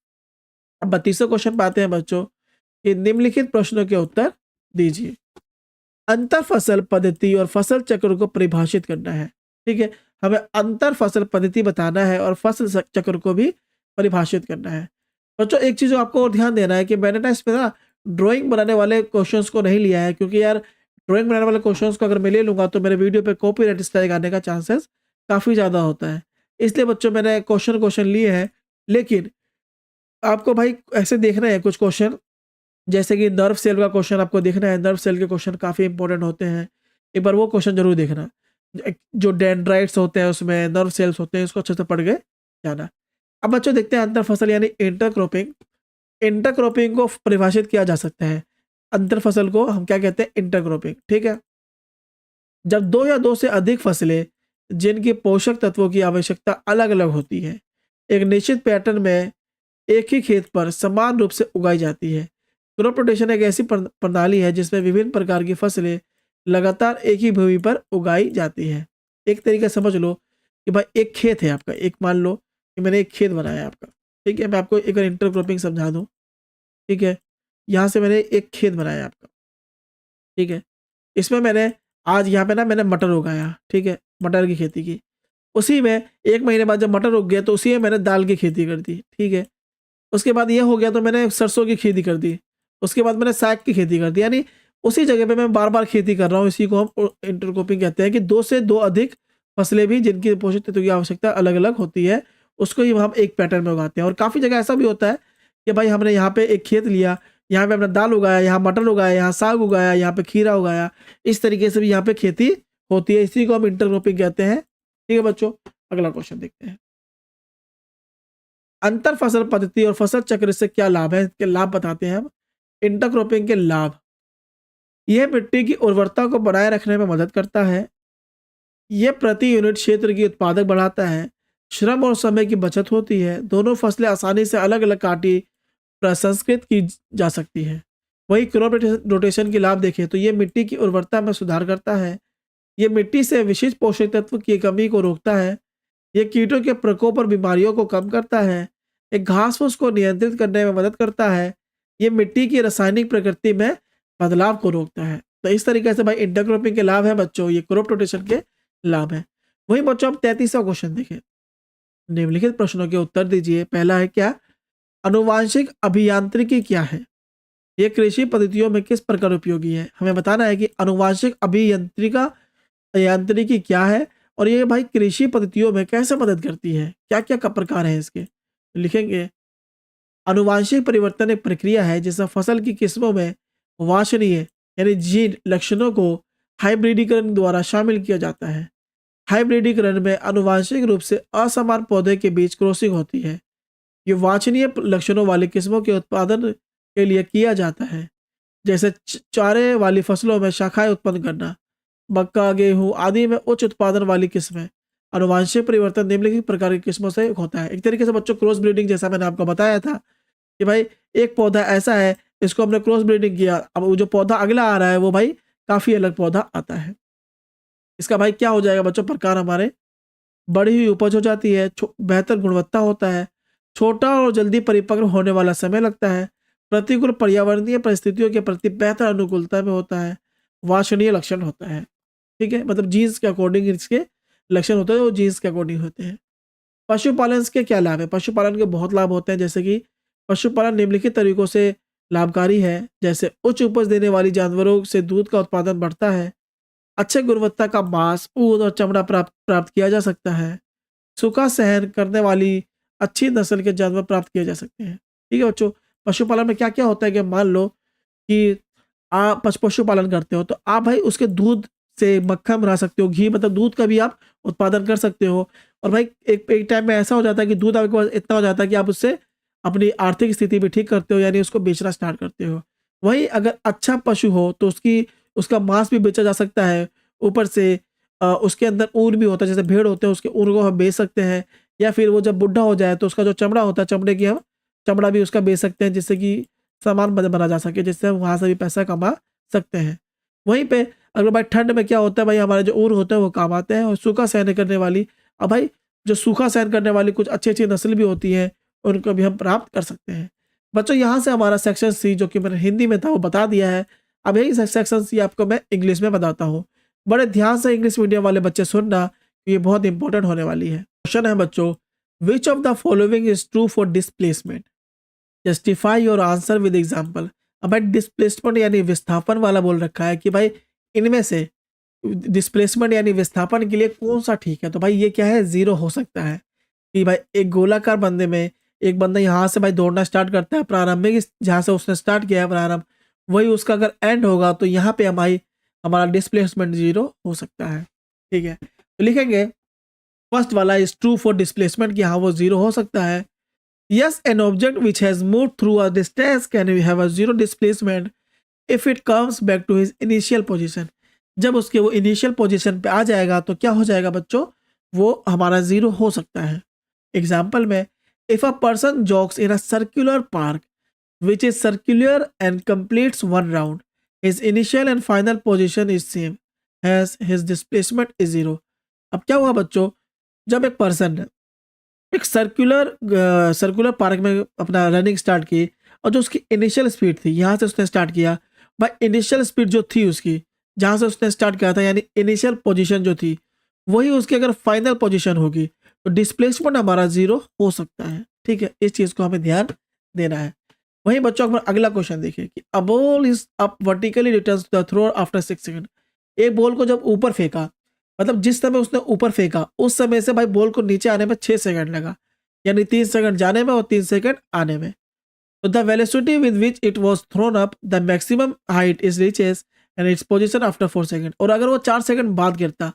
S1: अब 32वां क्वेश्चन पे आते हैं बच्चों कि निम्नलिखित प्रश्नों के उत्तर दीजिए। अंतर फसल पद्धति और फसल चक्र को परिभाषित करना है, ठीक है। हमें अंतर फसल पद्धति बताना है और फसल चक्र को भी परिभाषित करना है। बच्चों एक चीज आपको और ध्यान देना है कि मैंने ना इसमें ना ड्राइंग बनाने वाले क्वेश्चंस को नहीं लिया है, क्योंकि यार ड्राइंग बनाने वाले क्वेश्चंस को अगर मैं ले लूंगा तो मेरे वीडियो पे कॉपीराइट स्ट्राइक आने का चांसेस काफी ज्यादा होता है। इसलिए बच्चों मैंने क्वेश्चन लिए हैं, लेकिन आपको भाई ऐसे देखना है कुछ क्वेश्चन, जैसे कि नर्व सेल का क्वेश्चन आपको देखना है। नर्व सेल के क्वेश्चन काफ़ी इंपॉर्टेंट होते हैं, एक बार वो क्वेश्चन जरूर देखना। जो डेंड्राइट्स होते हैं उसमें नर्व सेल्स होते हैं, इसको अच्छे से पढ़ के जाना। अब बच्चों देखते हैं अंतर फसल यानी इंटरक्रॉपिंग। इंटरक्रॉपिंग को परिभाषित किया जा सकता है, अंतर फसल को हम क्या कहते हैं, इंटरक्रॉपिंग, ठीक है। जब दो या दो से अधिक फसलें जिनके पोषक तत्वों की आवश्यकता अलग अलग होती है, एक निश्चित पैटर्न में एक ही खेत पर समान रूप से उगाई जाती है। क्रॉप रोटेशन एक ऐसी प्रणाली है जिसमें विभिन्न प्रकार की फसलें लगातार एक ही भूमि पर उगाई जाती है। एक तरीके से समझ लो कि भाई एक खेत है आपका, एक मान लो कि मैंने एक खेत बनाया है आपका, ठीक है। मैं आपको एक बार इंटरक्रॉपिंग समझा दूँ, ठीक है। यहाँ से मैंने एक खेत बनाया आपका, ठीक है। इसमें मैंने आज यहाँ पे ना मैंने मटर उगाया, ठीक है, मटर की खेती की। उसी में 1 महीने बाद जब मटर उग गया तो उसी में मैंने दाल की खेती कर दी, ठीक है। उसके बाद ये हो गया तो मैंने सरसों की खेती कर दी। उसके बाद मैंने साग की खेती कर दी। यानी उसी जगह पे मैं बार-बार खेती कर रहा हूँ। इसी को हम इंटरक्रॉपिंग कहते हैं कि 2 से 2 अधिक फसलें भी जिनकी पोषक तत्वों की आवश्यकता अलग-अलग होती है, उसको ही हम एक पैटर्न में उगाते हैं। और काफ़ी जगह ऐसा भी होता है कि भाई हमने यहाँ पे एक खेत लिया, यहाँ पे हमने दाल उगाया, यहाँ मटर उगाया, यहाँ साग उगाया, यहाँ पे खीरा उगाया। इस तरीके से भी यहाँ पे खेती होती है। इसी को हम इंटरक्रॉपिंग कहते हैं। ठीक है बच्चों, अगला क्वेश्चन देखते हैं। अंतर फसल पद्धति और फसल चक्र से क्या लाभ है? इसके लाभ बताते हैं हम। इंटरक्रॉपिंग के लाभ, यह मिट्टी की उर्वरता को बनाए रखने में मदद करता है। यह प्रति यूनिट क्षेत्र की उत्पादक बढ़ाता है। श्रम और समय की बचत होती है। दोनों फसलें आसानी से अलग-अलग काटी प्रसंस्कृत की जा सकती है। वही क्रॉप रोटेशन के लाभ देखें तो ये मिट्टी की उर्वरता में सुधार करता है। ये मिट्टी से विशिष्ट पोषक तत्व की कमी को रोकता है। ये कीटों के प्रकोप और बीमारियों को कम करता है। ये घास फूस को नियंत्रित करने में मदद करता है। ये मिट्टी की रासायनिक प्रकृति में बदलाव को रोकता है। तो इस तरीके से भाई इंटरक्रॉपिंग के लाभ है बच्चों, ये क्रॉप रोटेशन के लाभ है। वही बच्चों अब 33वां क्वेश्चन देखें। निम्नलिखित प्रश्नों के उत्तर दीजिए। पहला है क्या? अनुवांशिक अभियांत्रिकी क्या है? ये कृषि पद्धतियों में किस प्रकार उपयोगी है? हमें बताना है कि अनुवांशिक यांत्रिकी क्या है और ये भाई कृषि पद्धतियों में कैसे मदद करती है? क्या-क्या का प्रकार है इसके? लिखेंगे, आनुवांशिक परिवर्तन एक प्रक्रिया है जिसमें फसल की किस्मों में वांछनीय यानी जीन लक्षणों को हाइब्रिडीकरण द्वारा शामिल किया जाता है। हाइब्रिडीकरण में आनुवांशिक रूप से असमान पौधे के बीच क्रॉसिंग होती है। ये वांछनीय लक्षणों वाली किस्मों के उत्पादन के लिए किया जाता है, जैसे चारे वाली फसलों में शाखाएं उत्पन्न करना, मक्का, गेहूं आदि में उच्च उत्पादन वाली किस्में। अनुवांशिक परिवर्तन निम्नलिखित प्रकार की किस्मों से होता है। एक तरीके से बच्चों क्रॉस ब्रीडिंग, जैसा मैंने आपको बताया था कि भाई एक पौधा ऐसा है, इसको हमने क्रॉस ब्रीडिंग किया, अब वो जो पौधा अगला आ रहा है वो भाई काफी अलग पौधा आता है। इसका भाई क्या हो जाएगा बच्चों? प्रकार हमारे बढ़ी हुई उपज हो जाती है, बेहतर गुणवत्ता होता है, छोटा और जल्दी परिपक्व होने वाला समय लगता है, प्रतिकूल पर्यावरणीय परिस्थितियों के प्रति बेहतर अनुकूलता में होता है, वांछनीय लक्षण होता है। ठीक है, मतलब जीन्स के अकॉर्डिंग इसके लक्षण होते हैं, वो जीन्स के अकॉर्डिंग होते हैं। पशुपालन के क्या लाभ है? पशुपालन के बहुत लाभ होते हैं, जैसे कि पशुपालन निम्नलिखित तरीकों से लाभकारी है। जैसे उच्च उपज देने वाली जानवरों से दूध का उत्पादन बढ़ता है, अच्छे गुणवत्ता का मांस, ऊन और चमड़ा प्राप्त प्राप्त किया जा सकता है, सूखा सहन करने वाली अच्छी नस्ल के जानवर प्राप्त किए जा सकते हैं। ठीक है बच्चों, पशुपालन में क्या क्या होता है कि मान लो कि आप पशुपालन करते हो तो आप भाई उसके दूध से मक्खन बना सकते हो, घी मतलब दूध का भी आप उत्पादन कर सकते हो। और भाई एक एक टाइम में ऐसा हो जाता है कि दूध आपके पास इतना हो जाता है कि आप उससे अपनी आर्थिक स्थिति भी ठीक करते हो, यानी उसको बेचना स्टार्ट करते हो। वहीं अगर अच्छा पशु हो तो उसका मांस भी बेचा जा सकता है। ऊपर से उसके अंदर ऊन भी होता है, जैसे भेड़ होते हैं उसके ऊन को हम बेच सकते हैं, या फिर वो जब बुढ़ा हो जाए तो उसका जो चमड़ा होता है, चमड़े की हम चमड़ा भी उसका बेच सकते हैं, जिससे कि सामान बना जा सके, जिससे हम वहाँ से भी पैसा कमा सकते हैं। वहीं पे अगर भाई ठंड में क्या होता है, भाई हमारे जो ऊन होते हैं वो काम आते हैं। और सूखा सहन करने वाली, अब भाई जो सूखा सहन करने वाली कुछ अच्छी-अच्छी नस्ल भी होती है, उनको भी हम प्राप्त कर सकते हैं। बच्चों यहाँ से हमारा सेक्शन सी जो कि मैंने हिंदी में था वो बता दिया है। अब यही सेक्शन सी आपको मैं इंग्लिश में बताता हूँ। बड़े ध्यान से इंग्लिश मीडियम वाले बच्चे सुनना, ये बहुत इंपॉर्टेंट होने वाली है। क्वेश्चन है बच्चों, which of the following is true for displacement? Justify your answer with example. अब भाई डिस्प्लेसमेंट यानी विस्थापन वाला बोल रखा है कि भाई इनमें से डिस्प्लेसमेंट यानी विस्थापन के लिए कौन सा ठीक है? तो भाई ये क्या है, जीरो हो सकता है कि भाई एक गोलाकार बंदे में एक बंदा यहाँ से भाई दौड़ना स्टार्ट करता है, प्रारंभिक जहाँ से उसने स्टार्ट किया है प्रारंभ, वही उसका अगर एंड होगा तो यहाँ पे हमारा डिस्प्लेसमेंट जीरो हो सकता है। ठीक है, तो लिखेंगे फर्स्ट वाला इज ट्रू फॉर डिस्प्लेसमेंट कि हाँ वो जीरो हो सकता है। Yes, an object which has move through a distance can have a zero displacement if it comes back to his initial position. जब उसके वो इनिशियल पोजीशन पे आ जाएगा तो क्या हो जाएगा बच्चों, वो हमारा जीरो हो सकता है। एग्जाम्पल में, if a person जॉग्स in a circular park which is circular and completes one round, his initial and final position is same as his displacement is zero। अब क्या हुआ बच्चों, जब एक पर्सन ने एक सर्कुलर पार्क में अपना रनिंग स्टार्ट की और जो उसकी इनिशियल स्पीड थी, यहाँ से उसने स्टार्ट किया। भाई इनिशियल स्पीड जो थी उसकी, जहाँ से उसने स्टार्ट किया था, यानी इनिशियल पोजीशन जो थी, वही उसकी अगर फाइनल पोजीशन होगी तो डिस्प्लेसमेंट हमारा 0 हो सकता है। ठीक है, इस चीज़ को हमें ध्यान देना है। वहीं बच्चों को अगला क्वेश्चन देखिए कि a ball is up vertically returns the thrower after 6 second. एक बॉल को जब ऊपर फेंका, मतलब जिस समय उसने ऊपर फेंका उस समय से भाई बॉल को नीचे आने में 6 सेकंड लगा, यानी 3 सेकंड जाने में और 3 सेकंड आने में। तो the velocity with which it was thrown up the maximum height is reaches and its position after 4 second. और अगर वो 4 सेकंड बाद गिरता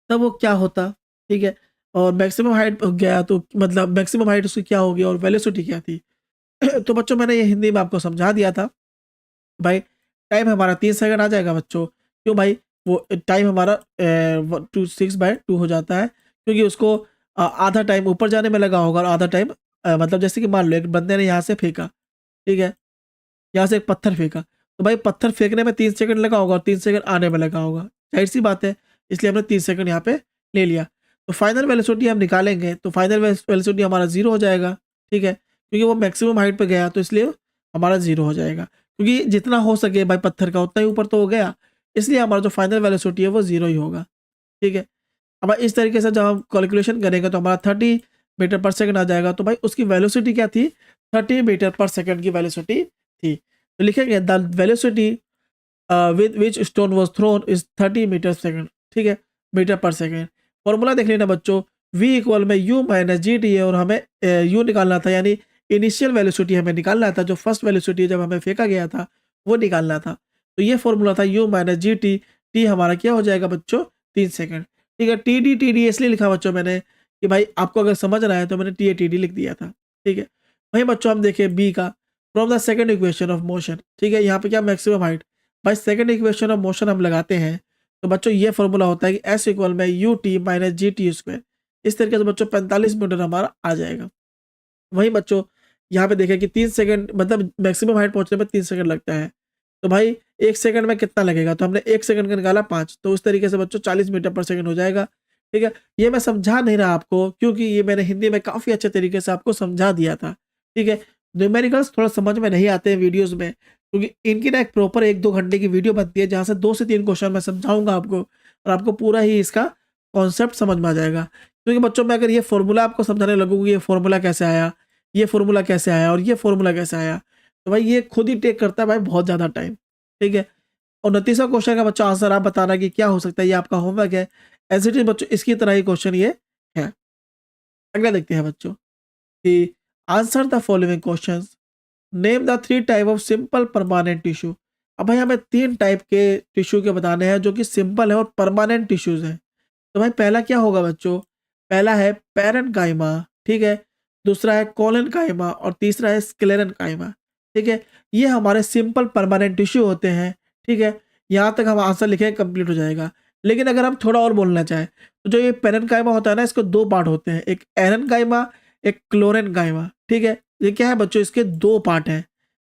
S1: तब वो क्या होता? ठीक है, और मैक्सिमम हाइट गया तो मतलब मैक्सिमम हाइट उसकी क्या होगी और वेलोसिटी क्या थी? तो बच्चों मैंने ये हिंदी में आपको समझा दिया था। भाई टाइम हमारा 3 सेकंड आ जाएगा बच्चों। क्यों भाई? वो टाइम हमारा 6/2 हो जाता है, क्योंकि उसको आधा टाइम ऊपर जाने में लगा होगा और आधा टाइम मतलब जैसे कि मान लो एक बंदे ने यहाँ से फेंका, ठीक है? यहाँ से एक पत्थर फेंका, तो भाई पत्थर फेंकने में 3 सेकंड लगा होगा और 3 सेकंड आने में लगा होगा। ज़ाहिर-सी बात है, इसलिए हमने 3 सेकंड यहाँ पे ले लिया। तो फाइनल वेलोसिटी हम निकालेंगे, तो फाइनल वेलोसिटी हमारा 0 हो जाएगा, ठीक है? क्योंकि वो मैक्सिमम हाइट पे गया, तो इसलिए हमारा 0 हो जाएगा। क्योंकि जितना हो सके भाई पत्थर का उतना ही ऊपर तो हो गया, इसलिए हमारा जो फाइनल वेलोसिटी है वो 0 ही होगा, ठीक है? अब इस तरीके से जब हम कैलकुलेशन करेंगे तो हमारा 30 मीटर पर सेकंड आ जाएगा। तो भाई उसकी वेलोसिटी क्या थी? 30 मीटर पर सेकंड की वेलोसिटी थी। तो लिखेंगे the velocity with which stone was thrown is 30 metre second, ठीक है? मीटर पर सेकंड। फॉर्मूला देख लेना बच्चों, v इक्वल में u माइनस जी टी है और हमें u निकालना था, यानी इनिशियल वेलोसिटी हमें निकालना था, जो फर्स्ट वेलोसिटी जब हमें फेंका गया था वो निकालना था। तो ये फॉर्मूला था u minus G T. T हमारा क्या हो जाएगा बच्चों? 3 सेकंड, ठीक है? टी डी इसलिए लिखा बच्चों मैंने कि भाई आपको अगर समझ रहा है तो मैंने टी डी लिख दिया था, ठीक है? वहीं बच्चों हम देखें बी का, from the second equation of motion, ठीक है? यहाँ पे क्या मैक्सिमम हाइट, भाई सेकंड इक्वेशन ऑफ मोशन हम लगाते हैं तो बच्चों ये फॉर्मूला होता है कि एस इक्वल में U T minus G T square. इस तरीके से बच्चों 45 मीटर हमारा आ जाएगा। वहीं बच्चों यहाँ पे देखें कि 3 सेकंड मतलब मैक्सिमम हाइट पहुंचने में 3 सेकंड लगता है, तो भाई 1 सेकंड में कितना लगेगा? तो हमने 1 सेकंड का निकाला 5, तो उस तरीके से बच्चों 40 मीटर पर सेकंड हो जाएगा, ठीक है? ये मैं समझा नहीं रहा आपको, क्योंकि ये मैंने हिंदी में काफ़ी अच्छे तरीके से आपको समझा दिया था, ठीक है? न्यूमेरिकल्स थोड़ा समझ में नहीं आते हैं वीडियोज़ में, क्योंकि इनकी ना एक प्रॉपर 1-2 घंटे की वीडियो बनती है, जहाँ से 2 से 3 क्वेश्चन मैं समझाऊँगा आपको और आपको पूरा ही इसका कॉन्सेप्ट समझ में आ जाएगा। क्योंकि बच्चों मैं अगर ये फ़ॉर्मूला आपको समझाने लगूँ कि ये फ़ॉर्मूला कैसे आया, ये फ़ॉर्मूला कैसे आया और ये फ़ॉर्मूला कैसे आया, तो भाई ये खुद ही टेक करता है भाई बहुत ज़्यादा टाइम, ठीक है? और 29वां क्वेश्चन का बच्चों आंसर आप बताना कि क्या हो सकता है, ये आपका होमवर्क है। एज़ इट इज़ बच्चों इसकी तरह ही क्वेश्चन ये है। अगला देखते हैं बच्चों कि answer the following questions, name the 3 type of simple permanent tissue. अब भाई हमें 3 टाइप के टिश्यू के बताने हैं जो कि सिंपल है और परमानेंट टिश्यूज़ हैं। तो भाई पहला क्या होगा बच्चों? पहला है पैरेन्काइमा, ठीक है? दूसरा है कोलेनकाइमा और तीसरा है स्क्लेरेन्काइमा, ठीक है? ये हमारे सिंपल परमानेंट टिश्यू होते हैं, ठीक है? यहाँ तक हम आंसर लिखें कंप्लीट हो जाएगा। लेकिन अगर हम थोड़ा और बोलना चाहें, तो जो ये पैरेन्काइमा होता है ना, इसके 2 पार्ट होते हैं, एक एरेन्काइमा, एक क्लोरेन्काइमा, ठीक है? ये क्या है बच्चों? इसके 2 पार्ट हैं।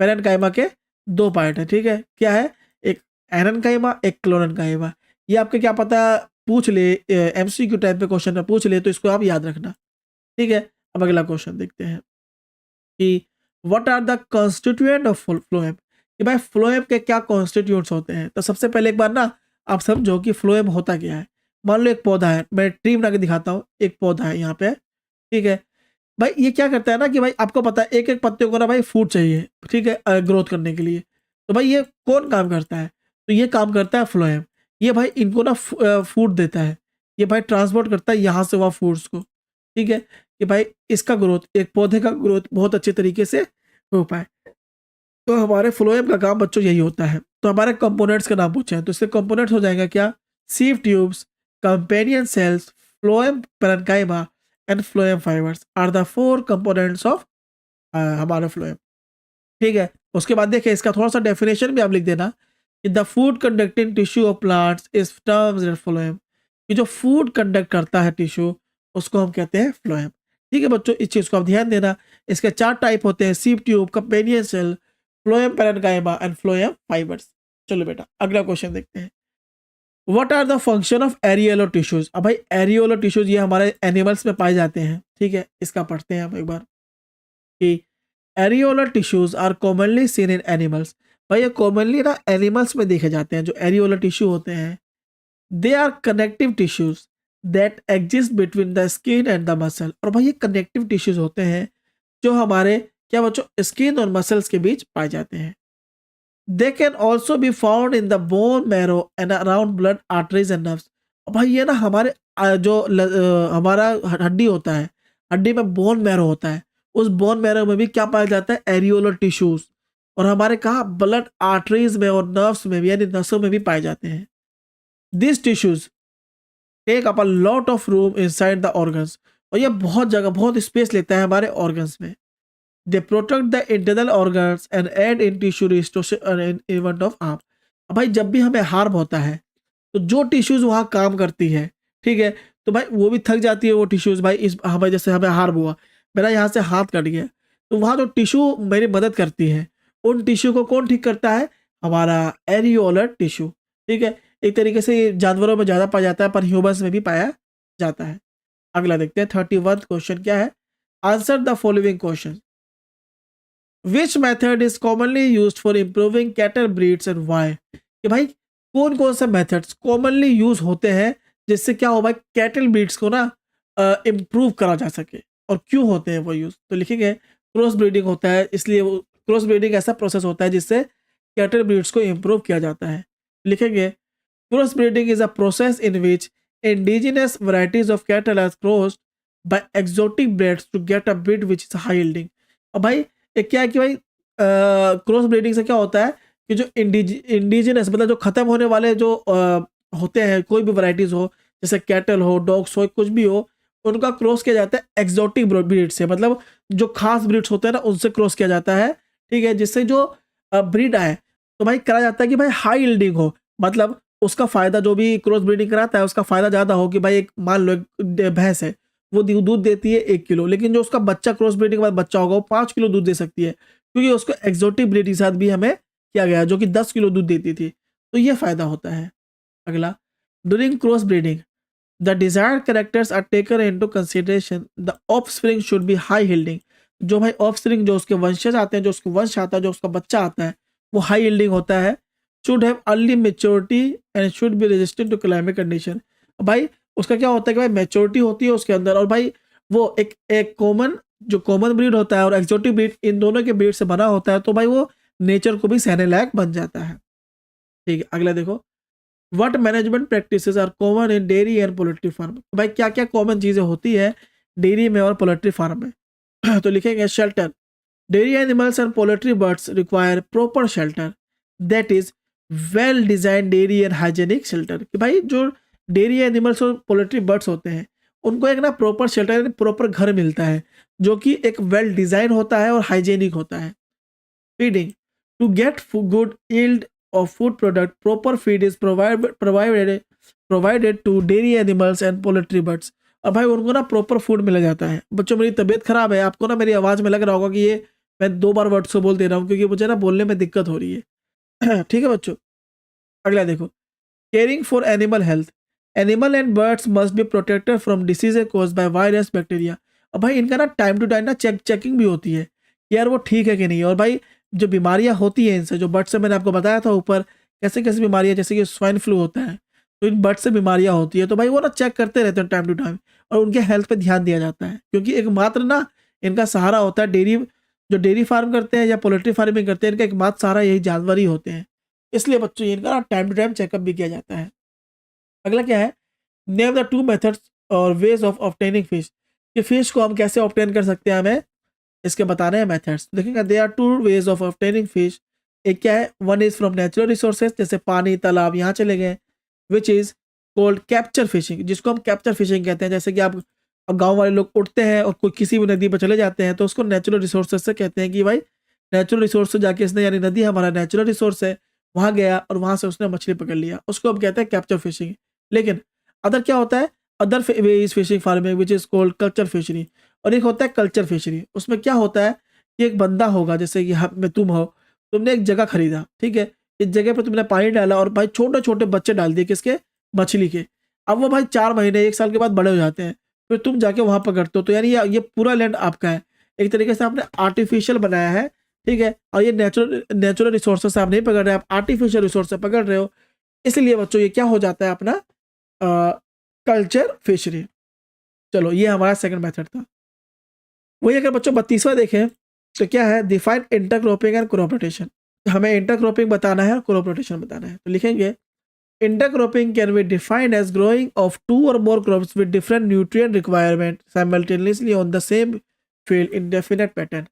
S1: पैरेन्काइमा के 2 पार्ट हैं, ठीक है? क्या है? एक एरेन्काइमा, एक क्लोरेन्काइमा। ये आपके क्या पता पूछ ले, एमसीक्यू टाइप पे क्वेश्चन में पूछ ले, तो इसको आप याद रखना, ठीक है? अब अगला क्वेश्चन देखते हैं कि what are the constituent of phloem, कि भाई फ्लोएम के क्या कॉन्स्टिट्यूएंट्स होते हैं? तो सबसे पहले एक बार ना आप समझो कि फ्लोएम होता क्या है। मान लो एक पौधा है, मैं ट्री बना के दिखाता हूँ, एक पौधा है यहाँ पे, ठीक है? भाई ये क्या करता है ना कि भाई आपको पता है एक-एक पत्ते को ना भाई फूड चाहिए, ठीक है? ग्रोथ करने के लिए। तो भाई ये कौन काम करता है? तो ये काम करता है फ्लोएम। ये भाई इनको ना फूड देता है। ये भाई ट्रांसपोर्ट करता है यहाँ से वहाँ फूड्स को, ठीक है? कि भाई इसका ग्रोथ, एक पौधे का ग्रोथ बहुत अच्छे तरीके से हो पाए। तो हमारे फ्लोएम का काम बच्चों यही होता है। तो हमारे कंपोनेंट्स का नाम पूछे हैं, तो इसके कंपोनेंट्स हो जाएगा क्या? Sieve tubes, companion cells, phloem parenchyma and phloem fibres are the 4 components of हमारा फ्लोएम, ठीक है? उसके बाद देखिए इसका थोड़ा-सा डेफिनेशन भी आप लिख देना कि the food conducting tissue of plants is terms as phloem. कि जो फूड कंडक्ट करता है टिश्यू, उसको हम कहते हैं फ्लोएम, ठीक है बच्चों? इस चीज़ को आप ध्यान देना। इसके 4 टाइप होते हैं, sieve tube, companion cell, phloem parenchyma and phloem fibres. चलो बेटा अगला क्वेश्चन देखते हैं। What are the function of areolar tissues. अब भाई एरियोलर टिश्यूज ये हमारे एनिमल्स में पाए जाते हैं, ठीक है, इसका पढ़ते हैं हम एक बार कि areolar tissues are commonly seen in animals. भाई ये कॉमनली ना एनिमल्स में देखे जाते हैं जो एरियोलर टिश्यू होते हैं। They are connective tissues that exist between the skin and the muscle. और भाई ये कनेक्टिव टिश्यूज होते हैं जो हमारे क्या बच्चों स्किन और मसल्स के बीच पाए जाते हैं। They can also be found in the bone marrow and around blood arteries and nerves. भाई ये ना हमारे हमारा हड्डी होता है, हड्डी में बोन मैरो होता है, उस बोन मैरो में भी क्या पाया जाता है एरियोलर टिश्यूज। और हमारे कहा ब्लड आर्टरीज में और नर्व्स में भी यानी नसों में भी पाए जाते हैं। This tissues take up a lot of room inside the organs. और ये बहुत जगह बहुत स्पेस लेता है हमारे ऑर्गन्स में। They protect the internal organs and aid in tissue restoration in event of harm. अब भाई जब भी हमें हार्म होता है तो जो टिश्यूज वहाँ काम करती है, ठीक है, तो भाई वो भी थक जाती है वो टिश्यूज। भाई इस हमें जैसे हमें हार्म हुआ, मेरा यहाँ से हाथ कट गया, तो वहाँ जो टिश्यू मेरी मदद करती है उन टिश्यू को कौन ठीक करता है, हमारा एरियोलर टिश्यू, ठीक है। एक तरीके से ये जानवरों में ज़्यादा पाया जाता है पर ह्यूमंस में भी पाया जाता है। अगला देखते हैं 31 क्वेश्चन क्या है। Answer the following question. Which method is commonly used for improving cattle breeds and why. कि भाई कौन कौन से मेथड्स कॉमनली यूज होते हैं जिससे क्या हो भाई कैटल ब्रीड्स को ना इम्प्रूव करा जा सके, और क्यों होते हैं वो यूज। तो लिखेंगे क्रॉस ब्रीडिंग होता है, इसलिए वो क्रॉस ब्रीडिंग ऐसा प्रोसेस होता है जिससे कैटल ब्रीड्स को इम्प्रूव किया जाता है। लिखेंगे cross breeding is a process in which indigenous varieties of cattle are crossed by exotic breeds to get a breed which is high yielding. और भाई एक क्या है कि भाई क्रॉस ब्रीडिंग से क्या होता है कि जो इंडिजिनस मतलब जो खत्म होने वाले जो होते हैं कोई भी वैरायटीज हो, जैसे कैटल हो, डॉग्स हो, कुछ भी हो, उनका क्रॉस किया जाता है एक्सोटिक ब्रीड से, मतलब जो खास ब्रीड्स होते हैं ना उनसे क्रॉस किया जाता है, ठीक है, जिससे जो ब्रीड आए तो भाई करा जाता है कि भाई हाई यील्डिंग हो, मतलब उसका फायदा जो भी क्रॉस ब्रीडिंग कराता है उसका फायदा ज़्यादा हो। कि भाई एक मान लो एक भैंस है, वो दूध देती है 1 किलो, लेकिन जो उसका बच्चा क्रॉस ब्रीडिंग के बाद बच्चा होगा वो 5 किलो दूध दे सकती है, क्योंकि उसको एक्सोटिक ब्रीड के साथ भी हमें किया गया जो कि 10 किलो दूध देती थी। तो ये फायदा होता है। अगला, during cross breeding the desired characters are taken into consideration, the offspring should be high yielding. जो भाई ऑफस्प्रिंग जो उसके वंशज आते हैं, जो उसके वंश आता है, जो उसका बच्चा आता है, वो हाई यील्डिंग होता है। Should have early maturity and should be resistant to climate condition. भाई उसका क्या होता है कि भाई मेच्योरिटी होती है उसके अंदर, और भाई वो एक कॉमन जो कॉमन ब्रीड होता है और एक्सोटिक ब्रीड, इन दोनों के ब्रीड से बना होता है, तो भाई वो नेचर को भी सहने लायक बन जाता है। ठीक है, अगला देखो, what management practices are common in dairy and poultry farm. भाई क्या क्या कॉमन चीज़ें होती है डेयरी में और पोल्ट्री फार्म में। तो लिखेंगे shelter. Dairy animals and poultry birds require proper shelter that is well design dairy and hygienic shelter. कि भाई जो डेयरी एनिमल्स और पोल्ट्री बर्ड्स होते हैं उनको एक ना प्रॉपर शेल्टर, प्रॉपर घर मिलता है जो कि एक वेल डिजाइन होता है और हाइजेनिक होता है। Feeding, to get good yield of food product, proper feed is provided to dairy animals and poultry birds। और भाई उनको ना प्रॉपर फूड मिला जाता है। बच्चों मेरी तबीयत खराब है, आपको ना मेरी आवाज़ में लग रहा होगा कि ये मैं 2 बार वर्ड्स को बोल दे रहा हूँ क्योंकि मुझे ना बोलने में दिक्कत हो रही है। ठीक है बच्चों, अगला देखो, caring for animal health, animal and birds must be protected from diseases caused by virus bacteria. और भाई इनका ना टाइम टू टाइम ना चेकिंग भी होती है कि यार वो ठीक है कि नहीं। और भाई जो बीमारियां होती हैं इनसे, जो बर्ड से मैंने आपको बताया था ऊपर कैसे कैसे बीमारियां, जैसे कि स्वाइन फ्लू होता है, तो इन बर्ड से बीमारियां होती है, तो भाई वो ना चेक करते रहते हैं टाइम टू टाइम और उनके हेल्थ पे ध्यान दिया जाता है, क्योंकि एकमात्र ना इनका सहारा होता है डेयरी, जो डेयरी फार्म करते हैं या पोल्ट्री फार्मिंग करते हैं, इनका एकमात्र सहारा यही जानवर ही होते हैं। इसलिए बच्चों इनका ना टाइम टू टाइम चेकअप भी किया जाता है। अगला क्या है, नेम द 2 मेथड्स और वेज ऑफ ऑब्टेनिंग फिश। कि फिश को हम कैसे ऑब्टेन कर सकते हैं, हमें इसके बताने हैं मेथड्स। देखेंगे they are 2 ways of obtaining fish. एक क्या है, one is from natural resources, जैसे पानी, तालाब, यहाँ चले गए, which is called capture fishing, जिसको हम कैप्चर फिशिंग कहते हैं। जैसे कि आप गांव वाले लोग उठते हैं और कोई किसी भी नदी पर चले जाते हैं तो उसको नेचुरल रिसोर्सेज से कहते हैं कि भाई नेचुरल रिसोर्स से जाके इसने, यानी नदी हमारा नेचुरल रिसोर्स है, वहाँ गया और वहाँ से उसने मछली पकड़ लिया, उसको हम कहते हैं कैप्चर फिशिंग। लेकिन अदर क्या होता है, other way is fishing farming which is cold culture fishery. और एक होता है कल्चर फिशरी, उसमें क्या होता है कि एक बंदा होगा, जैसे कि हम तुम हो, तुमने एक जगह खरीदा, ठीक है, इस जगह पर तुमने पानी डाला और भाई छोटे छोटे बच्चे डाल दिए, किसके, मछली के। अब वो भाई 4 महीने 1 साल के बाद बड़े हो जाते हैं, फिर तुम जाके वहाँ पकड़ते हो, तो यानी ये पूरा लैंड आपका है। एक तरीके से आपने आर्टिफिशियल बनाया है, ठीक है, और ये नेचुरल रिसोर्सेज से आप नहीं पकड़ रहे, आप आर्टिफिशियल रिसोर्स से पकड़ रहे हो। इसलिए बच्चों ये क्या हो जाता है अपना कल्चर फिशरी। चलो ये हमारा सेकंड मेथड था। वही अगर बच्चों 32वां देखें तो क्या है, define intercropping and crop rotation. हमें इंटरक्रॉपिंग बताना है और क्रॉप रोटेशन बताना है, तो लिखेंगे intercropping can be defined as growing of 2 or more crops with different nutrient requirement simultaneously on the same field in definite pattern.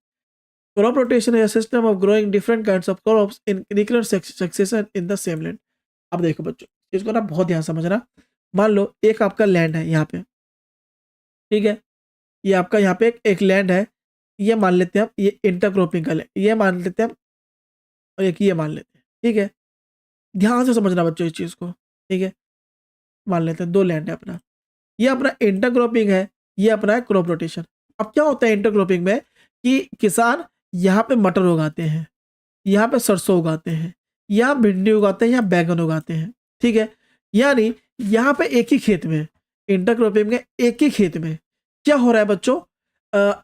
S1: Crop rotation is a system of growing different kinds of crops in recurrent succession in the same land. अब देखो बच्चों, इसको ना बहुत ध्यान समझना। मान लो एक आपका लैंड है यहाँ पे, ठीक है, ये आपका यहाँ पे एक लैंड है, ये मान लेते हैं हम, ये इंटरक्रॉपिंग का लैंड, ये मान लेते हैं हम, और एक ये मान लेते हैं, ठीक है। ध्यान से समझना बच्चों इस चीज़ को, ठीक है। मान लेते हैं 2 लैंड है अपना, ये अपना इंटरक्रॉपिंग है, ये अपना है क्रॉप रोटेशन। अब क्या होता है इंटरक्रॉपिंग में कि किसान यहाँ पे मटर उगाते हैं, यहाँ पे सरसों उगाते हैं, यहाँ भिंडी उगाते हैं, यहाँ बैगन उगाते हैं, ठीक है। यानी यहाँ पे एक ही खेत में, इंटरक्रॉपिंग में एक ही खेत में क्या हो रहा है बच्चों,